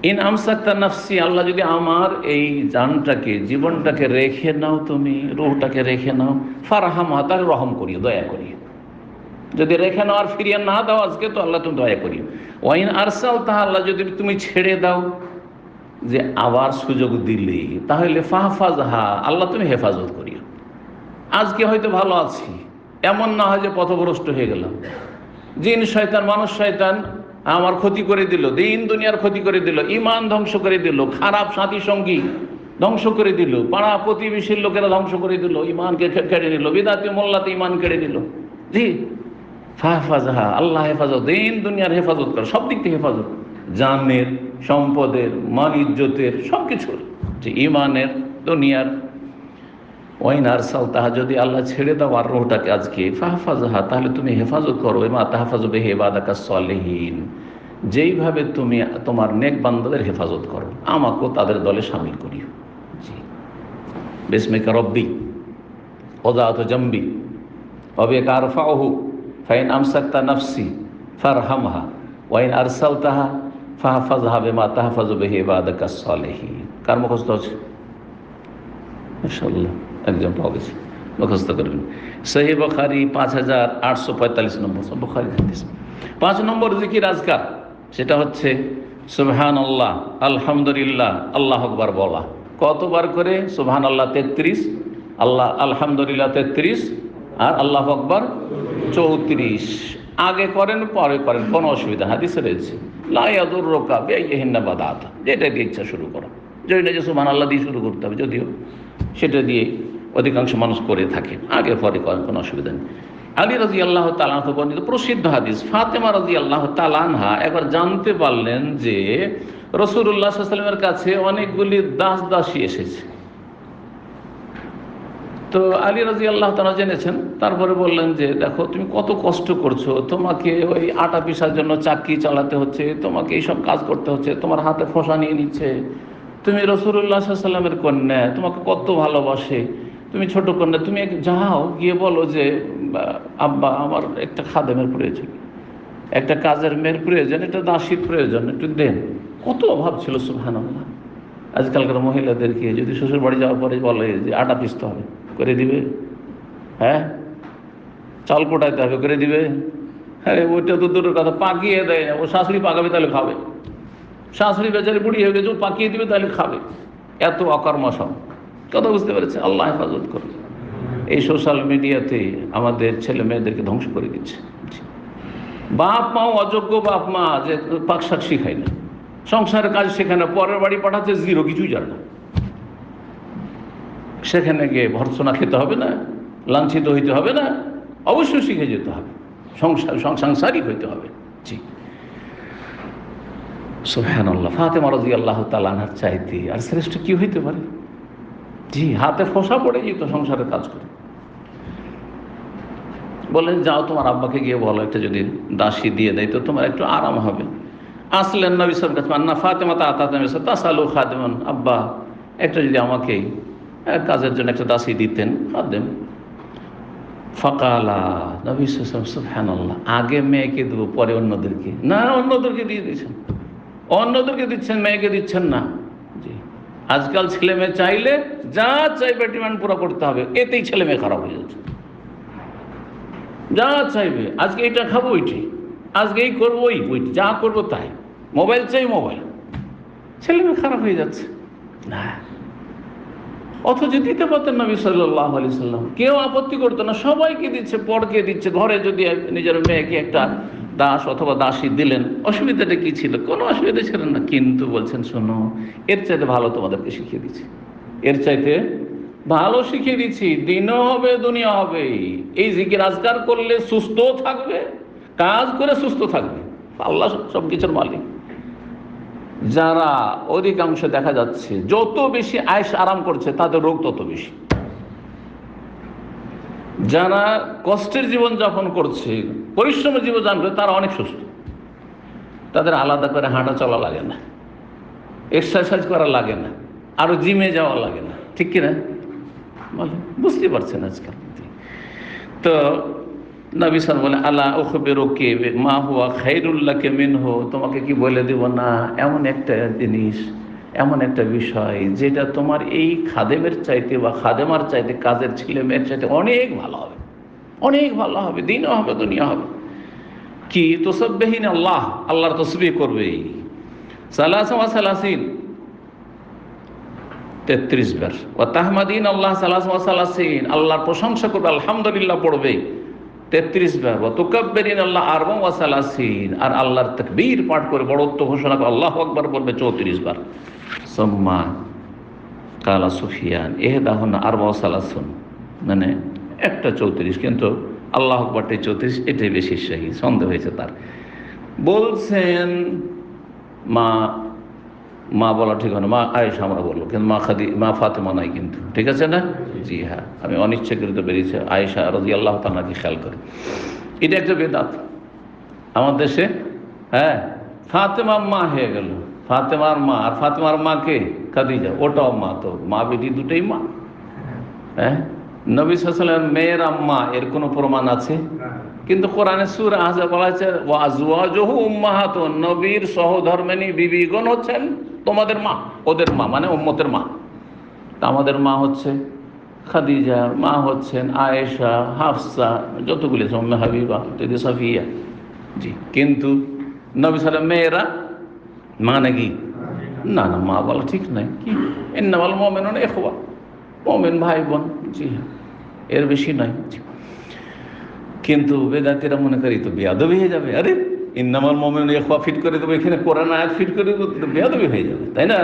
ইন আমসাকতা নাফসি, আল্লাহ যদি আমার এই জানটাকে, জীবনটাকে রেখে নাও, তুমি রূহটাকে রেখে নাও, ফারহামা, তার রহম করিও, দয়া করিও। যদি রেখে নাও আর ফিরিয়ে না দাও আজকে, তো আল্লাহ তুমি দয়া করিও। ওয়াইন আরসালতা, আল্লাহ যদি তুমি ছেড়ে দাও, যে আবার সুযোগ দিলে, তাহলে ফাহফাজহা, আল্লাহ তুমি হেফাজত করিও। আজকে হয়তো ভালো আছি, এমন না হয় যে পথভ্রষ্ট হয়ে গেলাম, জিন শয়তান মানুষ শয়তান আমার ক্ষতি করে দিল, দিন দুনিয়ার ক্ষতি করে দিল, ইমান ধ্বংস করে দিল, খারাপ সাথী সঙ্গী ধ্বংস করে দিল, পাড়া প্রতিবেশীর লোকেরা ধ্বংস করে দিল, ইমানকে কেড়ে নিল, বিদাতি মোল্লাতে ইমান কেড়ে দিল। জি, ফাহফাজহা, আল্লাহ হেফাজত, দিন দুনিয়ার হেফাজত করে, সব দিক থেকে হেফাজত, জানের, সম্পদের, মান ইজ্জতের, সব কিছুর, যে ইমানের, দুনিয়ার। ওয়াইন আরসালতাহা, যদি আল্লাহ ছেড়ে দাও আর রূহটাকে আজকে, ফাহফাজহা, তাহলে তুমি হেফাজত করো, মা তাহফাজু বিহি ইবাদাকাস সালিহিন, যেইভাবে তুমি তোমার নেক বান্দাদের হেফাজত করো, আমাকেও তাদের দলে শামিল করিও। জি, বিসমিকা রব্বি ওয়াদাতু জামবি ওয়াবিকা আরফাউহু ফাইন আমসাকতা নাফসি ফারহামহা ওয়াইন আরসালতাহা ফাহফাজহা বিমা তাহফাজু বিহি ইবাদাকাস সালিহিন। কার মুখস্থ আছে? মাশাআল্লাহ, একজন পাওয়া গেছে, মুখস্থ করবেন। সহিহ বুখারী 5845 নম্বর বুখারী হাদিস। 5 নম্বর জিকির আজকার, সেটা হচ্ছে সুবহানাল্লাহ, আলহামদুলিল্লাহ, আল্লাহু আকবার বলা। কতবার করে? সুবহানাল্লাহ 33, আল্লাহ আলহামদুলিল্লাহ 33, আর আল্লাহু আকবার 34। আগে করেন পরে করেন, কোনো অসুবিধা হাদিসে রয়েছে। লা ইয়াদুররুকা বিআইয়িহিন্না বাদাত, যেটা দিয়ে ইচ্ছা শুরু করো, যদি না যে সুবহানাল্লাহ দিয়ে শুরু করতে হবে, যদিও সেটা দিয়ে অধিকাংশ মানুষ করে থাকে, আগে পরে করেন, কোনো অসুবিধা নেই। আলী রাদিয়াল্লাহু তাআলা আনহু বর্ণিত প্রসিদ্ধ হাদিস, ফাতেমা রাদিয়াল্লাহু তাআলা আনহা একবার জানতে পারলেন যে রাসূলুল্লাহ সাল্লাল্লাহু আলাইহি ওয়াসাল্লামের কাছে অনেকগুলি দাসী এসেছে। তো আলী রাদিয়াল্লাহু তাআলা জেনেছেন, তারপরে বললেন যে দেখো তুমি কত কষ্ট করছো, তোমাকে ওই আটা পিসার জন্য চাকি চালাতে হচ্ছে, তোমাকে এইসব কাজ করতে হচ্ছে, তোমার হাতে ফোঁসা নিয়ে নিচ্ছে, তুমি রাসূলুল্লাহ সাল্লাল্লাহু আলাইহি ওয়াসাল্লামের কন্যা, তোমাকে কত ভালোবাসে, তুমি ছোট কন্যা, তুমি যাও গিয়ে বলো যে আব্বা আমার একটা খাদেমের প্রয়োজন, একটা কাজের মেয়ের প্রয়োজন, একটা দাসীর প্রয়োজন, একটু দেন। কত অভাব ছিল সুবহানাল্লাহ। আজকালকার মহিলাদেরকে যদি শ্বশুর বাড়ি যাওয়ার পরে বলে যে আটা পিসতে হবে, করে দিবে? হ্যাঁ, চাল কোটাইতে হবে, করে দিবে? হ্যাঁ, ওইটা তো দূরের কথা, পাকিয়ে দেয় না। ও শাশুড়ি পাকাবে তাহলে খাবে, শাশুড়ি বেচারি বুড়ি হয়ে গেছে, ও পাকিয়ে দিবে তাহলে খাবে। এত অকর্মসম, কথা বুঝতে পেরেছে? আল্লাহ হেফাজত করে। এই সোশ্যাল মিডিয়াতে আমাদের ছেলে মেয়েদেরকে ধ্বংস করে দিচ্ছে। বাপ মাও অযোগ্য, বাপ মা যে পাকশাক শিখায় না, সংসারের কাজ শেখায় না, পরের বাড়ি পাঠাচ্ছে জিরো, কিছুই জানে না। সেখানে গিয়ে ভর্ৎসনা খেতে হবে না, লাঞ্ছিত হইতে হবে না, অবশ্যই শিখে যেতে হবে, সাংসারিক হইতে হবে। জি সুবহানাল্লাহ। ফাতেমা রাদিয়াল্লাহু তাআলা আনহার চাইতে আর শ্রেষ্ঠ কি হইতে পারে? জি, হাতে ফোঁসা পড়ে যেত সংসারের কাজ করে। বলেন যাও তোমার আব্বাকে গিয়ে বলো একটা যদি দাসী দিয়ে দেয় তো তোমার একটু আরাম হবে। আসলেন নবী সাল্লাল্লাহু আলাইহি ওয়াসাল্লাম, ফাতেমা তাসালু খাদেমান, আব্বা একটা যদি আমাকে কাজের জন্য একটা দাসী দিতেন, খাদেম। ফাকালা নবী সাল্লাল্লাহু আলাইহি ওয়াসাল্লাম, সুবহানাল্লাহ, আগে মেয়েকে দেবো পরে অন্যদেরকে। না, অন্যদেরকে দিয়ে দিচ্ছেন, অন্যদেরকে দিচ্ছেন, মেয়েকে দিচ্ছেন না। জি, আজকাল ছেলে মেয়ে চাইলে যা চাইবে ডিমান্ড পুরো করতে হবে, এতেই ছেলে মেয়ে খারাপ হয়ে যাচ্ছে। যা চাইবে, আজকে এটা খাবো ওইটি, আজকে এই করবো ওইটি, যা করবো তাই, মোবাইল চাই মোবাইল, ছেলে মেয়ে খারাপ হয়ে যাচ্ছে। না, অথচ দিতে পারতেন নবী সাল্লাল্লাহু আলাইহি সাল্লাম, কেউ আপত্তি করতো না, সবাইকে দিচ্ছে, পরকে দিচ্ছে। ঘরে যদি নিজের মেয়েকে একটা দাস অথবা দাসী দিলেন, অসুবিধাটা কি ছিল? কোনো অসুবিধা ছিল না। কিন্তু বলছেন শোনো, এর চাইতে ভালো তোমাদেরকে শিখিয়ে দিচ্ছি, এর চাইতে ভালো শিখিয়ে দিচ্ছি, দিনও হবে দুনিয়া হবে। এই জিকির আজকার করলে সুস্থ থাকবে, কাজ করে সুস্থ থাকবে। আল্লাহ সব কিছুর মালিক। যারা অধিকাংশ দেখা যাচ্ছে যত বেশি আয়েশ আরাম করছে তাদের রোগ তত বেশি। যারা কষ্টের জীবন যাপন করছে, পরিশ্রমের জীবন যাপন করে, তারা অনেক সুস্থ। তাদের আলাদা করে হাঁটা চলা লাগে না, এক্সারসাইজ করা লাগে না, আরো জিমে যাওয়া লাগে না, ঠিক কিনা? বুঝতে পারছেন আজকাল। তো নবী সাল্লাল্লাহু আলাইহি ওয়াসাল্লাম বলে, আলা উখবিরুকি মা হুয়া খায়রুল লাকি মিনহু, তোমাকে কি বলে দেব না এমন একটা জিনিস, এমন একটা বিষয় যেটা তোমার এই খাদেমের চাইতে বা খাদেমার চাইতে, কাজের ছেলে মেয়ের চাইতে অনেক ভালো হবে, অনেক ভালো হবে, দিনও হবে দুনিয়া হবে। কি? তুসাব্বিহিন আল্লাহ, আল্লাহর তাসবিহ করবে 33 বার, ওয়া তাহমাদিন আল্লাহ 33, আল্লাহর প্রশংসা করবে, আলহামদুলিল্লাহ পড়বে 33 বার, ওয়া তুকাব্বিরিন আল্লাহ 34, আর আল্লাহর তাকবীর পাঠ করে বড়ত্ব ঘোষণা করে আল্লাহু আকবার বলবে 34 বার। সুম্মা কালা সুফিয়ান ইহদাহুন্না 34, মানে একটা 34, কিন্তু আল্লাহু আকবারটাই 34, এটাই বেশি সহি, সন্দেহ হয়েছে তার। বলছেন মা বলা ঠিক হয় না, মা আয়েশা আমরা বলবো, কিন্তু মা ফাতেমা নাই কিন্তু, ঠিক আছে না? জি হ্যাঁ, আমি অনিচ্ছাকৃত বেরিয়েছি, আয়েশা রাদিয়াল্লাহু তাআলাকে খেয়াল করে। এটা একটা বেদাত আমার দেশে। হ্যাঁ, ফাতেমার মা হয়ে গেল, ফাতেমার মা, আর ফাতেমার মাকে খাদিজা, ওটাও মা। তো মা বেটি দুটোই মা। হ্যাঁ, নবী সাল্লাল্লাহু আলাইহি ওয়াসাল্লামের মেয়ের আম্মা, এর কোনো প্রমাণ আছে? কিন্তু কোরআনে সূরা আহজাব বলা হয়েছে ওয়া আজওয়াজুহু উম্মাহাতুন, নবীর সহধর্মিণী বিবিগণ হচ্ছেন তোমাদের মা, ওদের মা মানে উম্মতের মা। তা আমাদের মা হচ্ছে খাদিজা, মা হচ্ছেন আয়েশা, হাফসা, যতগুলি উম্মে হাবিবা, ইত্যাদি, সাফিয়া। জি, কিন্তু নবী সাল্লাল্লাহু মেয়েরা মা নাকি? না না, মা বলা ঠিক নাই। কি ইন্নামাল মুমিনুনা ইখওয়া, মুমিন ভাই বোন। জি হ্যাঁ, এর বেশি নয়। কিন্তু বেদাতীরা মনে করি তো বেয়াদবি হয়ে যাবে। আরে ইন্নামাল মুমিনুনা ইখওয়া ফিট করে দেবো, এখানে কোরআন আয়াত ফিট করে দেবো, বেয়াদবি হয়ে যাবে, তাই না?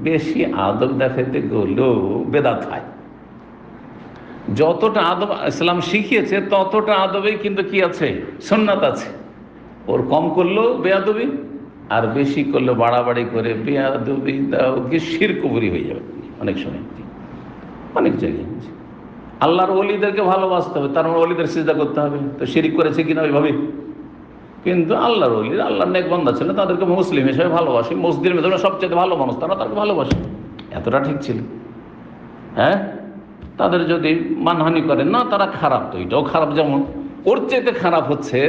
বেশি আদব দেখাইতে গেলেও বেদাত হয়। যতটা আদব ইসলাম শিখিয়েছে ততটা আদবে কিন্তু কি আছে? সুন্নাত আছে। ওর কম করলেও বেয়াদবি, আর বেশি করলেও বাড়াবাড়ি করে বেয়াদবি কি শিরকুফরি হয়ে যাবে অনেক সময়, অনেক জায়গায়। আল্লাহর ওলিদেরকে ভালোবাসতে হবে, তার মানে ওলিদের সিজদা করতে হবে। তো শিরিক করেছে কিনা ওইভাবে? কিন্তু আল্লাহর ওলি, আল্লাহর নেক বান্দা ছিল, তাদেরকে মুসলিম হিসেবে ভালোবাসি। মসজিদের মধ্যে সবচেয়ে ভালো মানুষ তারা, তাদেরকে ভালোবাসে, এতটা ঠিক ছিল। হ্যাঁ, তাদের যদি মানহানি করে না, তারা খারাপ, তো এটাও খারাপ। যেমন ওর চাইতে খারাপ হচ্ছে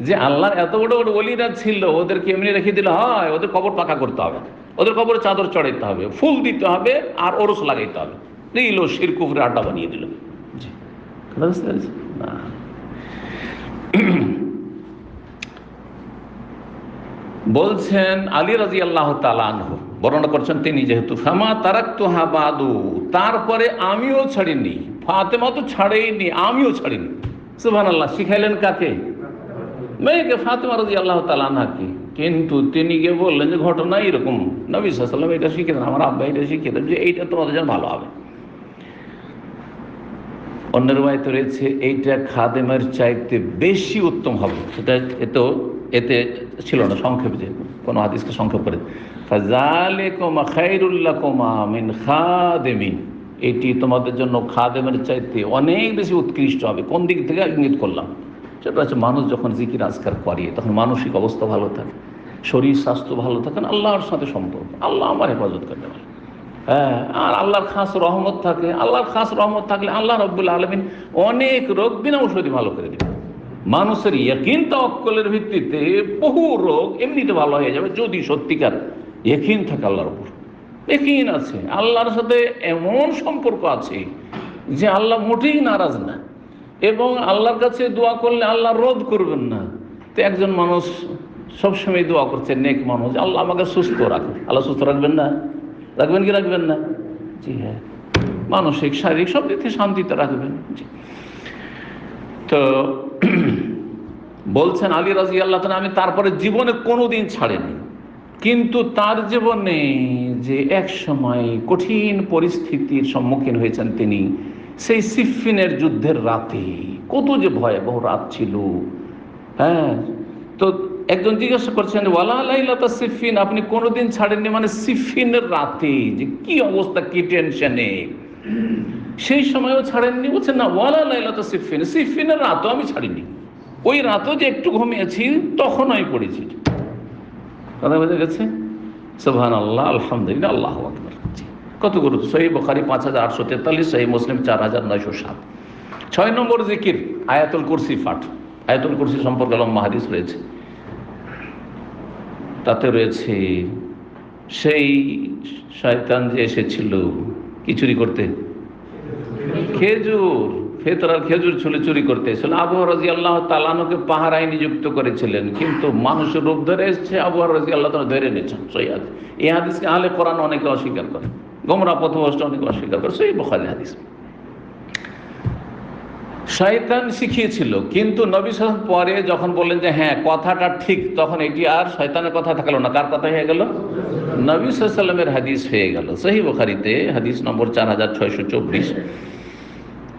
যে আল্লাহর এত বড় বড় ওলিরা ছিল, ওদেরকে এমনি রেখে দিলে হয়? ওদের কবর পাকা করতে হবে, ওদের কবরে চাদর চড়াইতে হবে, ফুল দিতে হবে, আর ওরস লাগাইতে হবে। দিল শিরকুফরে আড্ডা বানিয়ে দিল। জি, না। বলছেন আলী রাদিয়াল্লাহু তাআলা আনহু বর্ণনা করছেন তিনি, যেহেতু ফামা তারাকতুহা বাদু, তারপরে আমিও ছাড়িনি। ফাতেমা তো ছাড়েইনি, আমিও ছাড়িনি। সুবহানাল্লাহ। শিখাইলেন কাকে? মেয়েকে, ফাতেমা রাদিয়াল্লাহু তাআলা আনহাকে। কিন্তু তিনি গিয়ে বললেন যে ঘটনা এরকম, নবী সাল্লাল্লাহু আলাইহি ওয়াসাল্লাম এটা শিখিয়ে দেন, আমার আব্বা এটা শিখিয়ে দেন যে এইটা তোমাদের জন্য ভালো হবে। অন্য রওয়ায়াতে রয়েছে এইটা খাদেমের চাইতে বেশি উত্তম হবে। সেটা এতে ছিল না, সংক্ষেপ, যে কোনো হাদিসকে সংক্ষেপ করে ফাযালিকুমা খায়রুল লাকুমা মিন খাদেমিন, এটি তোমাদের জন্য খাদেমের চাইতে অনেক বেশি উৎকৃষ্ট হবে। কোন দিক থেকে ইঙ্গিত করলাম? সেটা হচ্ছে মানুষ যখন জিকির আজকার করে তখন মানসিক অবস্থা ভালো থাকে, শরীর স্বাস্থ্য ভালো থাকে, আল্লাহর সাথে সম্পর্ক, আল্লাহ আমার হেফাজত করতে পারে। হ্যাঁ, আর আল্লাহর খাস রহমত থাকে। আল্লাহর খাস রহমত থাকলে আল্লাহ রাব্বুল আলামিন অনেক রোগ বিনা ঔষধি ভালো করে দেবে। মানুষের ইয়াকিন তাওয়াক্কুলের ভিত্তিতে বহু রোগ এমনিতে ভালো হয়ে যাবে, যদি সত্যিকার ইয়াকিন থাকে আল্লাহর উপর। ইয়াকিন আছে, আল্লাহর সাথে এমন সম্পর্ক আছে যে আল্লাহ মোটেই নারাজ না, এবং আল্লাহর কাছে দোয়া করলে আল্লাহ রোধ করবেন না। তো একজন মানুষ সবসময় দোয়া করছে, নেক মানুষ, আল্লাহ আমাকে সুস্থ রাখুন। আল্লাহ সুস্থ রাখবেন না? রাখবেন কি রাখবেন না? জি হ্যাঁ, মানসিক শারীরিক সব দিক থেকে শান্তিতে রাখবেন। জি। তো বলছেন আলী রাদিয়াল্লাহু তাআলা, আমি তারপরে জীবনে কোনোদিন ছাড়েনি। কিন্তু তার জীবনে যে এক সময় কঠিন পরিস্থিতির সম্মুখীন হয়েছেন তিনি, সেই সিফফিনের যুদ্ধের রাতে, কত যে ভয়াবহ রাত ছিল। হ্যাঁ, তো একজন জিজ্ঞাসা করছেন ওয়ালা লাইলাতা সিফফিন, আপনি কোনোদিন ছাড়েননি মানে সিফফিনের রাতে যে কি অবস্থা, কি টেনশনে, সেই সময়ও ছাড়েননি? বলছেন না, ওয়ালা লাইলাতা সিফফিন, সিফফিনের রাতও আমি ছাড়িনি। ওই রাতও যে একটু ঘুমিয়েছি তখন আমি পড়েছি। কথা বোঝা গেছে? সুবহানাল্লাহ, আলহামদুলিল্লাহ, আল্লাহু আকবার। কত গুরুত্ব! সহিহ বুখারী 5843, সহিহ মুসলিম 4907। 6 নম্বর জিকির আয়াতুল কুরসি পাঠ। আয়াতুল কুরসি সম্পর্কে লম্বা হাদিস রয়েছে। তাতে রয়েছে সেই শয়তান যে এসেছিল কি চুরি করতে, খেজুর, ফেতরার খেজুর চুরি করতে এসেছিল। আবু রাদিয়াল্লাহু তাআলা আনহুকে পাহারায় নিযুক্ত করেছিলেন, কিন্তু মানুষের রূপ ধরে এসেছে। আবু রাদিয়াল্লাহু তাআলা ধরে নিয়েছেন। সহিহ হাদিস। এই হাদিসকে আহলে কোরআন অনেকে অস্বীকার করে, গোমরা পথভ্রষ্ট অনেকে অস্বীকার করে। সহিহ বুখারী হাদিস। শয়তান শিখিয়েছিল, কিন্তু নবী সাল্লাল্লাহু আলাইহি ওয়াসাল্লাম পরে যখন বললেন যে হ্যাঁ কথাটা ঠিক, তখন এটি আর শয়তানের কথা থাকলো না। কার কথা হয়ে গেল? নবী সাল্লাল্লাহু আলাইহি ওয়াসাল্লামের হাদিস হয়ে গেল। সহিহ বুখারীতে হাদিস নম্বর 4624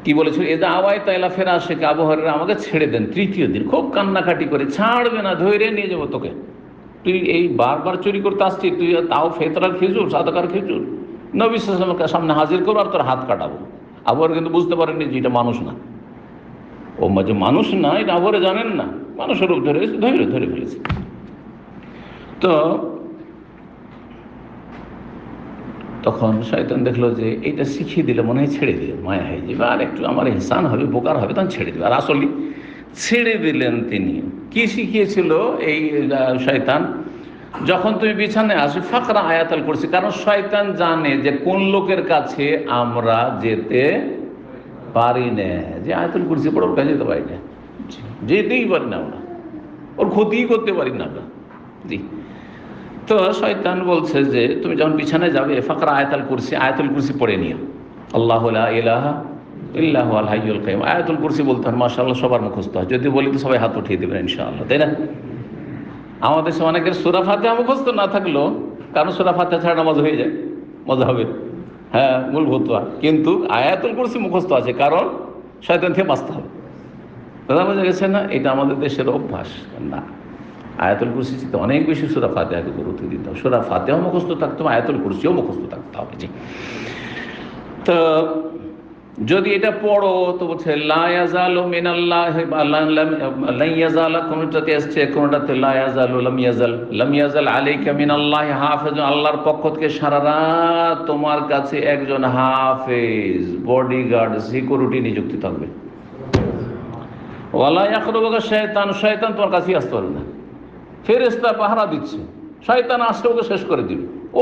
কি বলেছিল? এদা আওয়াই তাইলা ফিরাশিকা, আবু হুরায়রা আমাকে ছেড়ে দেন। তৃতীয় দিন খুব কান্নাকাটি করে, ছাড়বে না, ধরে নিয়ে যাবো তোকে, তুই এই বারবার চুরি করতে আসছিস, তুই তাও ফেতরার খেজুর, সাদাকার খেজুর, নবী সাল্লাল্লাহু আলাইহি ওয়াসাল্লামের সামনে হাজির করবো আর তোর হাত কাটাবো। আবু হুরায়রা কিন্তু বুঝতে পারেননি যে এটা মানুষ না, ও মাঝে মানুষ না, এটা আবু হুরায়রা জানেন না, মানুষের রূপ ধরে ফেলেছে। তো তখন শয়তান দেখলো যে এইটা শিখিয়ে দিলে মনে হয় ছেড়ে দিলে মায়া হয়ে যাবে, আর একটু আমার ইহসান হবে, উপকার হবে, তখন ছেড়ে দেবে। আর আসলে ছেড়ে দিলেন তিনি। কি শিখিয়েছিল এই শয়তান? যখন তুমি বিছানায় আসো ফাকরা আয়াতুল কুরসি, কারণ শয়তান জানে যে কোন লোকের কাছে আমরা যেতে পারি না, যে আয়াতুল কুরসি পড়ে ওর কাছে যেতে পারি না, যেতেই পারি না আমরা, ওর ক্ষতিই করতে পারি না আমরা। জি, তো শয়তান বলছে যে তুমি যখন বিছানায় যাবে ফাকরা আয়াতুল কুরসি পড়ে নিও। আল্লাহু লা ইলাহা ইল্লা হুয়াল হাইয়ুল কাইয়ুম। আয়াতুল কুরসি বলতে হয়, মাশাআল্লাহ সবার মুখস্থ হয়। যদি বলি তো সবাই হাত উঠিয়ে দেবেন ইনশাআল্লাহ, তাই না? আমাদের দেশে অনেকের সূরা ফাতিহা মুখস্থ না থাকলেও, কারণ সূরা ফাতিহা ছাড়া নামাজ হয়ে যায়, মজা হবে, হ্যাঁ মূলভূত, কিন্তু আয়াতুল কুরসি মুখস্থ আছে, কারণ শয়তান থেকে বাঁচতে হবে। দাদা বোঝা গেছে না? এটা আমাদের দেশের অভ্যাস না। আয়াতুল কুরসিতে অনেক বেশি সূরা ফাতিহাকে গুরুত্ব দিতে হবে। সূরা ফাতিহা মুখস্থ থাকতে হবে, আয়াতুল কুরসিও মুখস্থ থাকতে হবে। জি, তো যদি এটা পড়ো তো বলছে লা ইয়াজালু মিনাল্লাহি লা ইয়াজালা, কোনটাতে আসছে কোনটাতে লা ইয়াজালু লাম ইয়াজাল আলাইকা মিনাল্লাহি হাফেজুন, আল্লাহর পক্ষ থেকে সারা রাত তোমার কাছে একজন হাফেজ, বডিগার্ড, সিকিউরিটি নিযুক্ত থাকবে। ওয়ালা ইয়াকরুবুকা শাইতান, শয়তান তোমার কাছে আসতে পারবে না, ফেরেশতা পাহারা দিচ্ছে, শয়তান আসলে ওকে শেষ করে দিবে, ও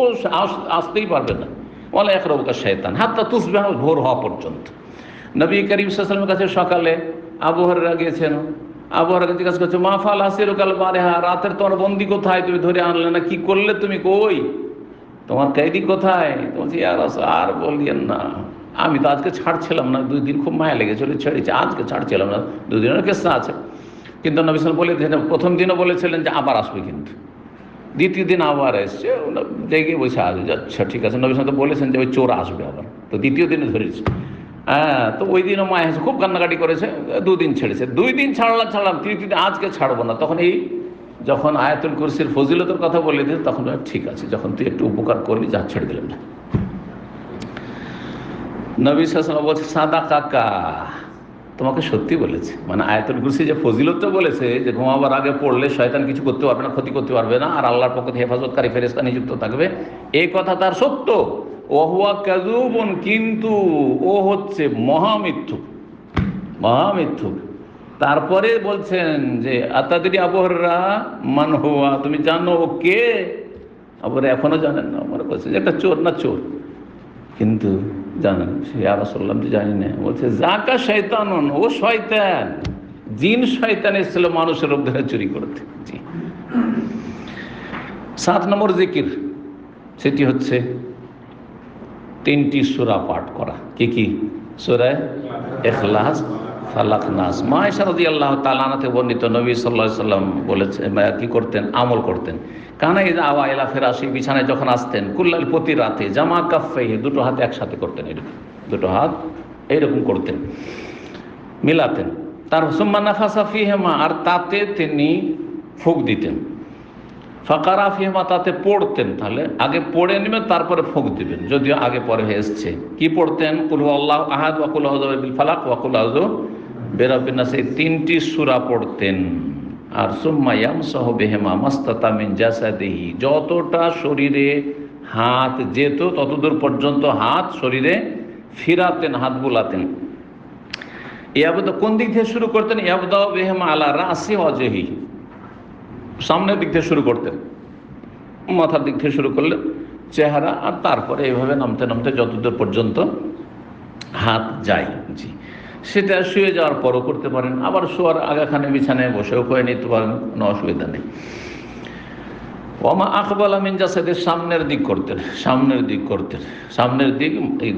আসতেই পারবে না। ওয়ালা ইয়াকরুবুকা শাইতান হাত্তা তুসবিহ, ভোর হওয়া পর্যন্ত। নবী করিম সাল্লাল্লাহু আলাইহি ওয়াসাল্লামের কাছে সকালে আবু হুরায়রা গিয়েছেন, আবু হুরায়রা জিজ্ঞাসা করছে মা ফাল আসিরুকাল বারিহা, রাতের তোমার বন্দি কোথায়, তুমি ধরে আনলে না, কি করলে তুমি, কই তোমার কয়েদি কোথায়? বলছি ইয়া রাসূল আর বলিয়েন না, আমি তো আজকে ছাড়ছিলাম না, 2 দিন খুব মায়া লেগেছিল, ছেড়েছি, আজকে ছাড়ছিলাম না, 2 দিনের কেসা আছে। কিন্তু নবী সাল্লাল্লাহু আলাইহি ওয়াসাল্লাম বলে দিয়েছেন, প্রথম দিনও বলেছিলেন যে আবার আসবে, কিন্তু দ্বিতীয় দিন আবার এসছে, দেখে বসে আসবে, আচ্ছা ঠিক আছে। নবী সাল্লাল্লাহু আলাইহি ওয়াসাল্লাম বলেছেন যে ওই চোর আসবে আবার, তো দ্বিতীয় দিনে ধরেছে। হ্যাঁ, তো ওই দিনও মায়া হয়েছে, খুব কান্নাকাটি করেছে, 2 দিন ছেড়েছে, 2 দিন ছাড়লাম, তৃতীয় দিন আজকে ছাড়বো না। তখন যখন আয়াতুল কুরসির ফজিলতের কথা বলে দিয়েছে, তখন ঠিক আছে, যখন তুই একটু উপকার করবি, যা ছেড়ে দিলাম না। নবী সাল্লাল্লাহু আলাইহি ওয়াসাল্লাম বলছে সাদা কাকা, তোমাকে সত্যি বলেছে, মানে আয়াতুল কুরসি যে ফজিলতটা বলেছে যে ঘুমাবার আগে পড়লে শয়তান কিছু করতে পারবে না, ক্ষতি করতে পারবে না, আর আল্লাহর পক্ষ থেকে হেফাজতকারী ফেরেশতা নিযুক্ত থাকবে, এই কথা তার সত্য। ওহুয়া কাযুবুন, কিন্তু ও হচ্ছে মহামিথ্যুক। তারপরে বলছেন যে আতাদরি আবু হুরায়রা মান হুয়া, তুমি জানো ও কে? আবু হুরায়রা এখনো জানেন না, আমার বলছে যে একটা চোর না চোর, কিন্তু জানেন সে ইয়া রাসূলুল্লাহ যে জানি না। বলছে জাকা শয়তানুন, ও শয়তান, জিন শয়তান এসেছিল মানুষের রূপ ধরে চুরি করতে। জি, 7 নম্বর জিকির, সেটি হচ্ছে 3টি সূরা পাঠ করা। কি? সূরা ইখলাস, ফালাক, নাস। মা আয়েশা রাদিয়াল্লাহু তাআলা আনহা থেকে বর্ণিত, নবী সাল্লাল্লাহু আলাইহি ওয়াসাল্লাম বলেছেন, কি করতেন, আমল করতেন। কানা ইযা আওয়া ইলা ফিরাশি, বিছানায় যখন আসতেন, কুল্লাল, প্রতি রাতে, জামা কাফাইহি, 2 হাত একসাথে করতেন, এরকম 2 হাত এইরকম করতেন, মিলাতেন। তার সুম্মা নাফাসা ফিহিমা, আর তাতে তিনি ফুঁক দিতেন। ফাকারা ফিহিমা, তাতে পড়তেন, তাহলে আগে পড়ে নেবেন তারপরে ফুঁক দিবেন, যদিও আগে পরে এসছে। কি পড়তেন? কুল হুয়াল্লাহু আহাদ ওয়া কুল আউযু বিল ফালাক ওয়া কুল আউযু বিরাব্বিন নাস, এই 3টি সূরা পড়তেন। আর সুম্মা ইয়ামসাহু বিহিমা মাস্তাতা মিন জাসাদিহি, যতটা শরীরে হাত যেত ততদূর পর্যন্ত হাত শরীরে ফিরাতেন, হাত বুলাতেন। ইয়াবদা, কোন দিক থেকে শুরু করতেন? ইয়াবদা বিহিমা আলা রাসি ওয়াজহি, সামনের দিক থেকে শুরু করতেন, মাথার দিক থেকে শুরু করলেন, চেহারা, আর তারপরে এইভাবে নামতে নামতে যতদূর পর্যন্ত হাত যায়। জি, সেটা শুয়ে যাওয়ার পরও করতে পারেন, আবার শোয়ার আগাখানে বিছানায় বসেও করে নিতে পারেন, কোনো অসুবিধা নেই। ওমা আকবালা মিন জাসাদিহি, সামনের দিক করতেন, সামনের দিক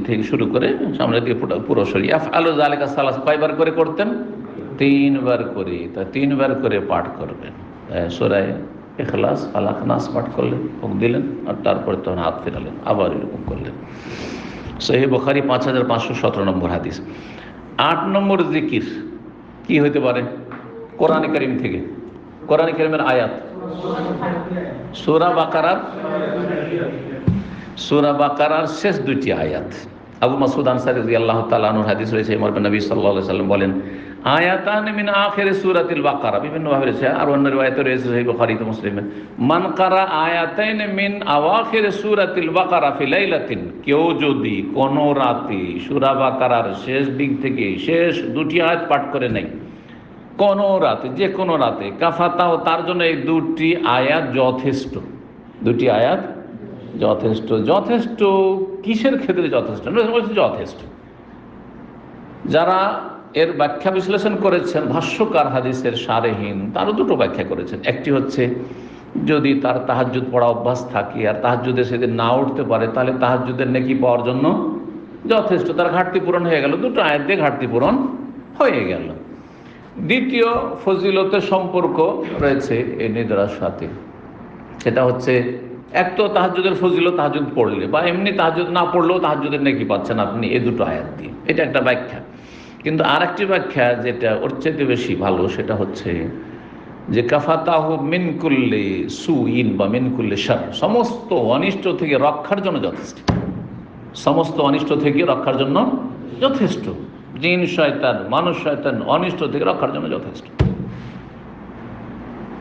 থেকে শুরু করে সামনের দিকে পুরো শরীর। আফআলু যালিকা সালাস, কয়বার করে করতেন? 3 বার করে। তা 3 বার করে পাঠ করবেন। সূরা ইখলাস, ফালাক, নাস পাঠ করলেন, ফুঁক দিলেন, আর তারপরে তখন হাত ফেরালেন, আবার এরকম করলেন। সহিহ বুখারী 5517 নম্বর হাদিস। 8 নম্বর জিকির কি হইতে পারে? কোরআন কারীম থেকে, কোরআন কারীমের আয়াত, সূরা বাকারার শেষ 2টি আয়াত। আবু মাসউদ আনসারী রাদিয়াল্লাহু তাআলা আনহু হাদিস রয়েছে, ইমাম নবী সাল্লাল্লাহু আলাইহি ওয়াসাল্লাম বলেন, আয়াতান মিন আখিরি সূরাতিল বাকারা, বিভিন্ন ভাবে রয়েছে, আর অন্য riwayate রয়েছে সহিহ বুখারীতে, মুসলিমে, মান কারা আয়াতাইন মিন আওয়াখির সূরাতিল বাকারা ফি লাইলাতিন, কেউ যদি কোন রাতে সূরা বাকারার শেষ দিক থেকে শেষ 2টি আয়াত পাঠ করে নেয়, কোনো রাতে, যে কোনো রাতে, কাফাতাও তার জন্য এই দুটি আয়াত যথেষ্ট। দুটি আয়াত যথেষ্ট। যথেষ্ট কিসের ক্ষেত্রে যথেষ্ট? যথেষ্ট। যারা এর ব্যাখ্যা বিশ্লেষণ করেছেন, ভাষ্যকার হাদিসের সারেহীন, তারও দুটো ব্যাখ্যা করেছেন। একটি হচ্ছে যদি তার তাহাজ্জুদ পড়া অভ্যাস থাকে আর তাহাজ্জুদে সেদিন না উঠতে পারে, তাহলে তাহাজ্জুদের নেকি পাওয়ার জন্য যথেষ্ট, তার ঘাটতি পূরণ হয়ে গেল, দুটো আয়াত দিয়ে ঘাটতি পূরণ হয়ে গেল। দ্বিতীয় ফজিলতের সম্পর্ক রয়েছে এই নিদ্রার সাথে, সেটা হচ্ছে এক তো তাহাজ্জুদের ফজিলত, তাহাজ্জুদ পড়লে বা এমনি তাহাজ্জুদ না পড়লেও তাহাজ্জুদের নেকি পাচ্ছেন আপনি এই দুটো আয়াত দিয়ে। এটা একটা ব্যাখ্যা। কিন্তু আর একটি ব্যাখ্যা যেটা ওর চাইতে বেশি ভালো, সেটা হচ্ছে যে কাফাতাহু মিন কুল্লি সুইন বা মিন কুল্লি শার, সমস্ত অনিষ্ট থেকে রক্ষার জন্য যথেষ্ট। সমস্ত অনিষ্ট থেকে রক্ষার জন্য যথেষ্ট। জিন শয়তান, মানুষ শয়তান, অনিষ্ট থেকে রক্ষার জন্য যথেষ্ট।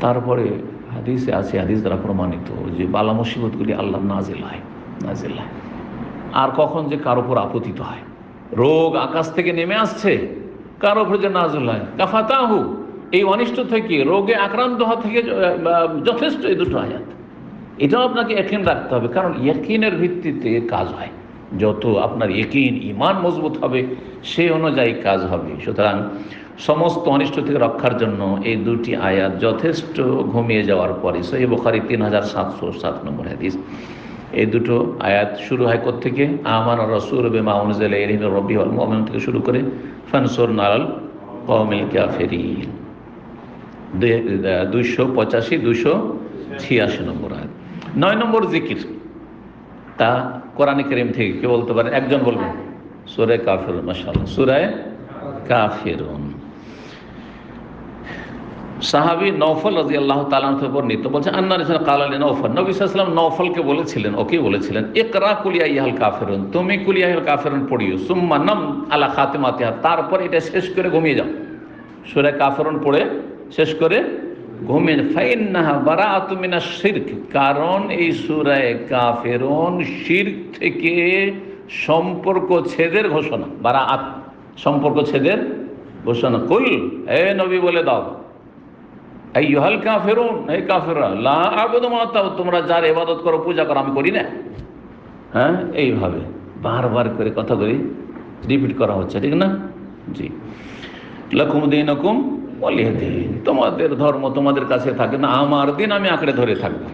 তারপরে হাদিসে আছে, হাদিস দ্বারা প্রমাণিত, যে বালা মুসিবতগুলি আল্লাহ নাজিল হয়। আর কখন যে কারো উপর আপতিত হয়, রোগ আকাশ থেকে নেমে আসছে, কারো উপর যে নাজিল হয়। কাফাতাহু, এই অনিষ্ট থেকে, রোগে আক্রান্ত হওয়া থেকে যথেষ্ট এই দুটো আয়াত। এটাও আপনাকে ইয়াকিন রাখতে হবে, কারণ ইয়াকিনের ভিত্তিতে কাজ হয়। যত আপনার ইয়াকিন, ঈমান মজবুত হবে, সেই অনুযায়ী কাজ হবে। সুতরাং সমস্ত অনিষ্ট থেকে রক্ষার জন্য এই দুটি আয়াত যথেষ্ট। ঘুমিয়ে যাওয়ার পরে সহিহ বুখারী 3707 নম্বর হাদিস। এই দুটো আয়াত শুরু হয় কোত্থেকে? আমানা রাসূল বিমা উনজিলা ইলাইহি মির রাব্বিহি ওয়াল মুমিনুন থেকে শুরু করে ফানসুরনা আলাল কওমিল কাফিরিন, 285-286 নম্বর আয়াত। 9 নম্বর জিকির, তা কোরআনে কারীম থেকে কে বলতে পারে? একজন বলবেন। সূরা কাফিরুন। মাশাআল্লাহ, সূরা কাফিরুন। সাহাবী নওফল রাদিয়াল্লাহু তাআলা আনহু থেকে বর্ণিত, বলছেন আন্না রাসূল ক্বালা লি নওফল, নবী সাল্লাল্লাহু আলাইহি ওয়াসাল্লাম নওফলকে বলেছিলেন, ওকে বলেছিলেন, ইকরা কুল ইয়া আইয়ুহাল কাফিরুন, তুমি কুল ইয়া আইয়ুহাল কাফিরুন পড়িও, সুম্মা নাম আলা খাতিমাতিহা, তারপর এটা শেষ করে ঘুমিয়ে যাও। সূরা কাফিরুন পড়ে শেষ করে ঘুমিয়ে। ফাইন্নাহা বারাআতু মিনাশ শিরক, কারণ এই সূরা কাফিরুন শিরক থেকে সম্পর্ক ছেদের ঘোষণা। বারাআত, সম্পর্ক ছেদের ঘোষণা। কুল, হে নবী বলে দাও, আইয়ুহাল কাফিরুন, হে কাফিররা, লা আ'বুদু মা তা'বুদুন, তোমরা যার ইবাদত করো, পূজা করো, আমি করি না। হ্যাঁ, এইভাবে বারবার করে কথাগুলি রিপিট করা হচ্ছে, ঠিক না? জি। লাকুম দীনুকুম ওয়ালিয়া দীন, তোমাদের ধর্ম তোমাদের কাছে থাকে না, আমার দিন আমি আঁকড়ে ধরে থাকবো,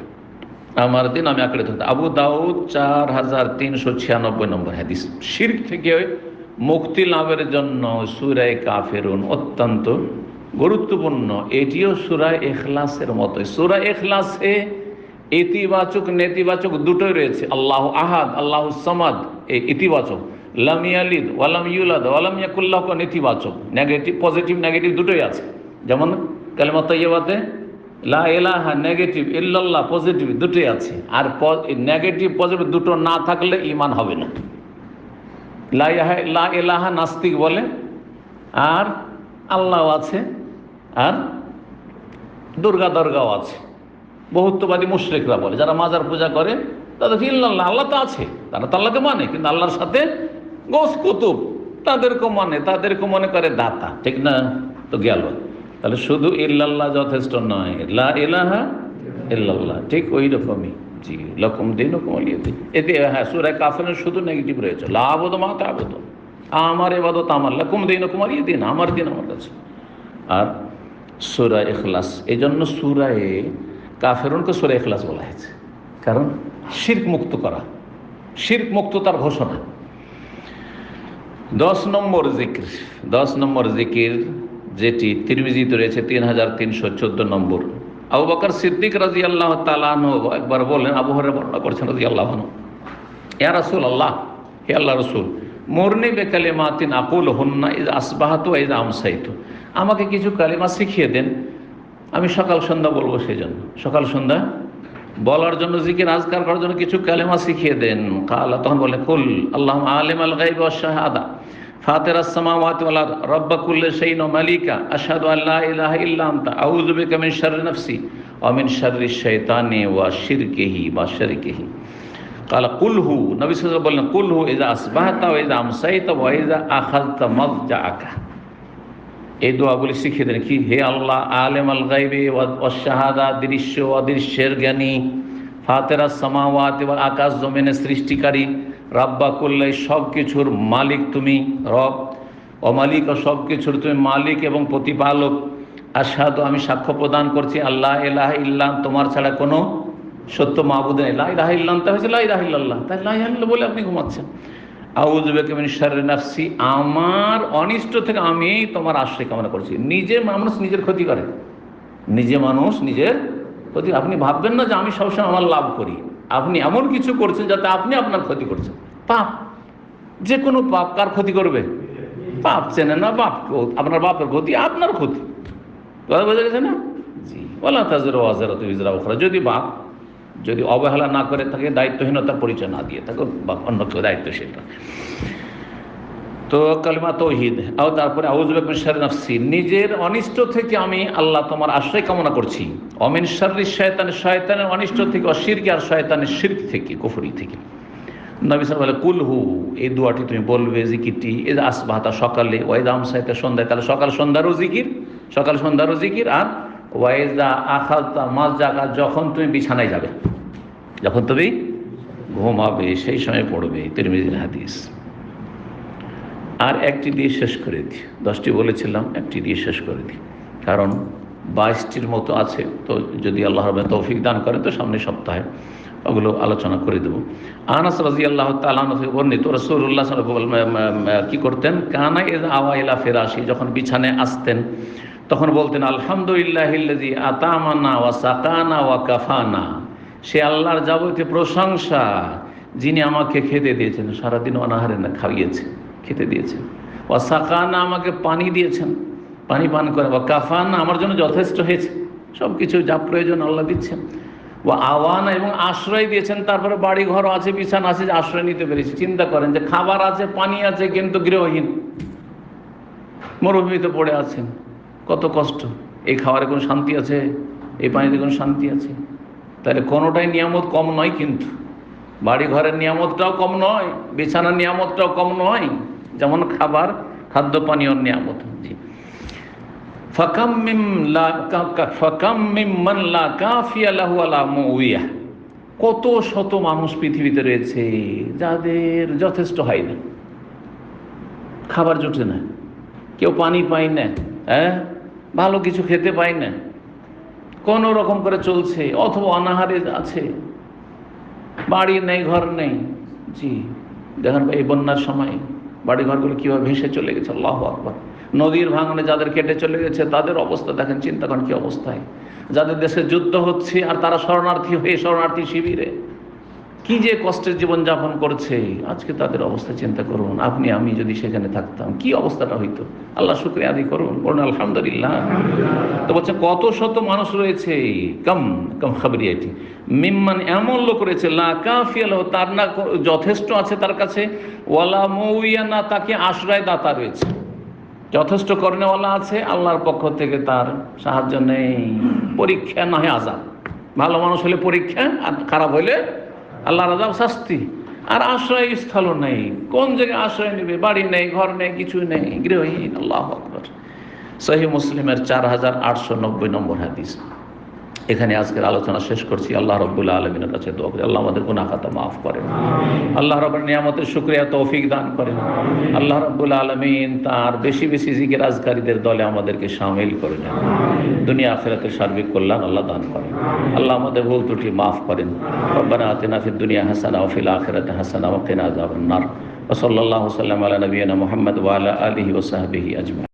আমার দিন আমি আঁকড়ে ধরে। আবু দাউদ 4396 নম্বর হাদিস। শিরক থেকে মুক্তি লাভের জন্য সূরা কাফিরুন অত্যন্ত গুরুত্বপূর্ণ। এটিও সূরা ইখলাসের মতো। সূরা ইখলাসে ইতিবাচক নেতিবাচক দুটোই রয়েছে। আল্লাহু আহাদ, আল্লাহু সামাদ, এই ইতিবাচক। লাম ইয়ালিদ ওয়া লাম ইউলাদ ওয়া লাম ইয়াকুল লাহু, নেতিবাচক, নেগেটিভ, পজিটিভ নেগেটিভ দুটোই আছে। যেমন কালিমা তাইয়্যিবাতে লা ইলাহা নেগেটিভ, ইল্লাল্লাহ পজিটিভ, দুটোই আছে। আর নেগেটিভ পজিটিভ দুটো না থাকলে ঈমান হবে না। লা ইলাহা নাস্তিক বলে, আর আল্লাহ আছে, আর দরগাও আছে। বহুত্ববাদী মুশরিকরা বলে, যারা মাজার পূজা করে, তাদের ইল্লাল্লাহ, আল্লাহ তো আছে, তারা তো আল্লাহকে মানে, কিন্তু আল্লাহর সাথে গোস কুতুব তাদেরকে মানে, তাদেরকে মনে করে দাতা, ঠিক না? তো গেল। তাহলে শুধু ইল্লাল্লাহ যথেষ্ট নয়, লা ইলাহা ইল্লাল্লাহ, ঠিক ওই রকমই। জি, লাকুম দীনুকুম ওয়ালিয়া দীন। এতে হ্যাঁ, সূরা কাফিরুন শুধু নেগেটিভ রয়েছে, লা আ'বুদু মা তা'বুদুন, আমার ইবাদত আমার, লাকুম দীনুকুম ওয়ালিয়া দীন, আমার দিন আমার কাছে। আর সূরা ইখলাস, এই জন্য সূরা কাফিরুনকে সূরা ইখলাস বলা হয়েছে, কারণ শিরক মুক্ত করা, শিরক মুক্ততার ঘোষণা। 10 নম্বর জিকির যেটি তিরমিজিতে রয়েছে 3314 নম্বর। আবু বকর সিদ্দিক রাদিয়াল্লাহু তাআলা আনহু একবার বলেন, আবু হুরায়রা বর্ণনা করেছেন রাদিয়াল্লাহু আনহু, ইয়া রাসূলুল্লাহ, হে আল্লাহর রাসূল, মুরনি বিকালিমাতিন আকুলহুন্না ইযা আসবাহতু ওয়া ইযা আমসাইতু, আমাকে কিছু কালিমা শিখিয়ে দেন, আমি সকাল সন্ধ্যা বলবো। সেই জন্য সকাল সন্ধ্যা বলার জন্য, জিকির আজকার করার জন্য কিছু কালেমা শিখিয়ে দেন। কালা, তখন বলে, কুল আল্লাহুম্মা আলিমাল গায়বি ওয়াশ শাহাদা ফাতিরাস সামাওয়াতি ওয়াল আরদ রাব্বা কুল্লি শাইইন ওয়া মালিকা আশহাদু আল্লা ইলাহা ইল্লা আনতা আউযু বিকা মিন শাররি নাফসি ওয়া মিন শাররিশ শাইতানি ওয়া শিরকিহি ওয়া শারিকিহি। কালা কুলহু, নবী সাল্লাল্লাহু আলাইহি ওয়াসাল্লাম বললেন, কুলহু ইযা আসবাহতা ওয়া ইযা আমসাইতা ওয়া ইযা আখাযতা মাযজাআকা, এই দোয়াগুলি শিখিয়ে দেন কি, হে আল্লাহ আলেম আল গাইবে ওয়াশ শাহাদা, দৃশ্য অদৃশ্যের জ্ঞানী, ফাতেরাস সামাওয়াতি ওয়াল, আকাশ জমিনের সৃষ্টিকারী, রাব্বা কুল্লি, সব কিছুর মালিক তুমি রব, ও মালিক, ও সব কিছুর তুমি মালিক এবং প্রতিপালক, আশহাদু, আমি সাক্ষ্য প্রদান করছি, আল্লাহ ইলাহা ইল্লা, তোমার ছাড়া কোনো সত্য মাবুদ নেই। লা ইলাহা ইল্লাল্লাহ হয়েছে লা ইলাহা ইল্লাল্লাহ, তাই লা ইলাহা ইল্লাল্লাহ বলে আপনি ঘুমাচ্ছেন। আউযু বিকা মিন শাররি নাফসি, আমার অনিষ্ট থেকে আমি তোমার আশ্রয় কামনা করছি। নিজে মানুষ নিজের ক্ষতি করে, নিজে মানুষ নিজের ক্ষতি। আপনি ভাববেন না যে আমি সবসময় আমার লাভ করি, আপনি এমন কিছু করছেন যাতে আপনি আপনার ক্ষতি করছেন। পাপ, যে কোনো পাপ কার ক্ষতি করবে? পাপ চেনে না, বাপ, আপনার বাপের ক্ষতি আপনার ক্ষতি, কথা বোঝা গেছে না? জি, ওয়ালা তাজিরু ওয়াজিরাতুন বিজরা উখরা, যদি অবহেলা না করে থাকে, দায়িত্বহীনতার পরিচয় না দিয়ে থাকে, বা অন্য কেউ দায়িত্বশীল। তো কালিমা তাওহীদ, আর তারপরে আউযু বিকা মিন শাররি নাফসি, নিজের অনিষ্ট থেকে আমি আল্লাহ তোমার আশ্রয় কামনা করছি। অমিন শাররি শয়তান, শয়তানের অনিষ্ট থেকে, অশিরকি, আর শয়তানের শিরক থেকে, কুফরি থেকে। নবী সাল্লাল্লাহু আলাইহি ওয়াসাল্লাম বলে কুলহু, এই দোয়াটি তুমি বলবে, জিকিরটি, এই আসবাহতা সকালে, ওয়াইদা আমসাইতা সন্ধ্যায়, তাহলে সকাল সন্ধ্যারও জিকির, সকাল সন্ধ্যারও জিকির, আর ওয়াইদা আখালতা মাযজাকা, যখন তুমি বিছানায় যাবে, যখন তুমি ঘুমাবে সেই সময় পড়বে। তিরমিজির হাদিস। আর একটি দিয়ে শেষ করে দিই, 10টি বলেছিলাম, একটি দিয়ে শেষ করে দিই, কারণ 22টির মতো আছে। তো যদি আল্লাহ রাব্বুল তৌফিক দান করেন তো সামনের সপ্তাহে ওগুলো আলোচনা করে দেবো। আনাস রাদিয়াল্লাহু তাআলা আনহু বর্ণিত, রাসূলুল্লাহ সাল্লাল্লাহু আলাইহি ওয়াসাল্লাম কি করতেন, কানা ইযা আওয়া ইলা ফিরাশি, যখন বিছানায় আসতেন তখন বলতেন আলহামদুলিল্লাহিল্লাযী আতামানা ওয়া সাকানা ওয়া কাফানা, সে আল্লাহর যাবতীয় প্রশংসা যিনি আমাকে খেতে দিয়েছেন, সারাদিন অনাহারে না খাইয়েছে, খেতে দিয়েছেন, ওয়া সাকানা, আমাকে পানি দিয়েছেন, পানি পান করে, ওয়া কাফানা, আমার জন্য যথেষ্ট হয়েছে, সব কিছু যা প্রয়োজন আল্লাহ দিচ্ছেন, ও আওয়ানা, এবং আশ্রয় দিয়েছেন। তারপরে বাড়ি ঘর আছে, বিছানা আছে, আশ্রয় নিতে পেরেছি। চিন্তা করেন যে খাবার আছে, পানি আছে, কিন্তু গৃহহীন, মরুভূমিতে পড়ে আছেন, কত কষ্ট। এই খাবারে কোনো শান্তি আছে? এই পানিতে কোনো শান্তি আছে? তাহলে কোনোটাই নিয়ামত কম নয়, কিন্তু বাড়ি ঘরের নিয়ামতটাও কম নয়, বিছানার নিয়ামতটাও কম নয়, যেমন খাবার, খাদ্য পানীয়র নিয়ামত। জি, ফাকাম মিম্মান লা কাফিয়া লাহু ওয়ালা মুউইয়া, কত শত মানুষ পৃথিবীতে রয়েছে যাদের যথেষ্ট হয় না, খাবার জোটে না, কেউ পানি পায় না, ভালো কিছু খেতে পায় না, কোনো রকম করে চলছে, অথবা অনাহারে আছে, বাড়ি নেই, ঘর নেই। জি, দেখেন এই বন্যার সময় বাড়ি ঘরগুলো কীভাবে ভেসে চলে গেছে, আল্লাহু আকবার। নদীর ভাঙনে যাদের কেটে চলে গেছে তাদের অবস্থা দেখেন, চিন্তা করেন কী অবস্থায়। যাদের দেশে যুদ্ধ হচ্ছে আর তারা শরণার্থী হয়ে শরণার্থী শিবিরে কি যে কষ্টের জীবনযাপন করছে, আজকে তাদের অবস্থা চিন্তা করুন। আপনি আমি যদি সেখানে থাকতাম কি অবস্থাটা হইতো। আল্লাহ শুকরিয়া আদায় করুন, বলুন আলহামদুলিল্লাহ। তো বলছে কত শত মানুষ রয়েছে, কম খবরিয়াটি মিম্মান, এমন লোক রয়েছে, লা কাফিয়া লাহু, তার না যথেষ্ট আছে তার কাছে, ওয়ালা মুউইয়া, না তাকে আশ্রয়দাতা রয়েছে, যথেষ্ট কর্নেওয়ালা আছে, আল্লাহর পক্ষ থেকে তার সাহায্য নেই। পরীক্ষা না হয় আযাব, ভালো মানুষ হলে পরীক্ষা, আর খারাপ হইলে আল্লাহর আযাব, শাস্তি। আর আশ্রয়স্থলও নেই, কোন জায়গায় আশ্রয় নেবে? বাড়ি নেই, ঘর নেই, কিছু নেই, গৃহহীন। আল্লাহু আকবার। সহিহ মুসলিমের 4890 নম্বর হাদিস। এখানে আজকের আলোচনা শেষ করছি। আল্লাহ রাব্বুল আলামিনের কাছে দোয়া করি আল্লাহ আমাদের গুনাহ খাতা মাফ করেন, আল্লাহ রাব্বুল নিয়ামতের শুকরিয়া তৌফিক দান করেন, আল্লাহ রাব্বুল আলামিন তার বেশি বেশি জিকির আজকারীদের দলে আমাদেরকে শামিল করে নেন, দুনিয়া আখিরাতের সার্বিক কল্যাণ আল্লাহ দান করেন। আল্লাহ আমাদের ভুল ত্রুটি মাফ করেন। রব্বানা আতিনা ফিদ দুনিয়া হাসানা ওয়া ফিল আখিরাতি হাসানা ওয়া কিনা আযাবান নার। ওয়া সাল্লাল্লাহু সাল্লাম আলা নবিয়িনা মুহাম্মদ ওয়া আলা আলিহি ওয়া সাহবিহি আজমাইন।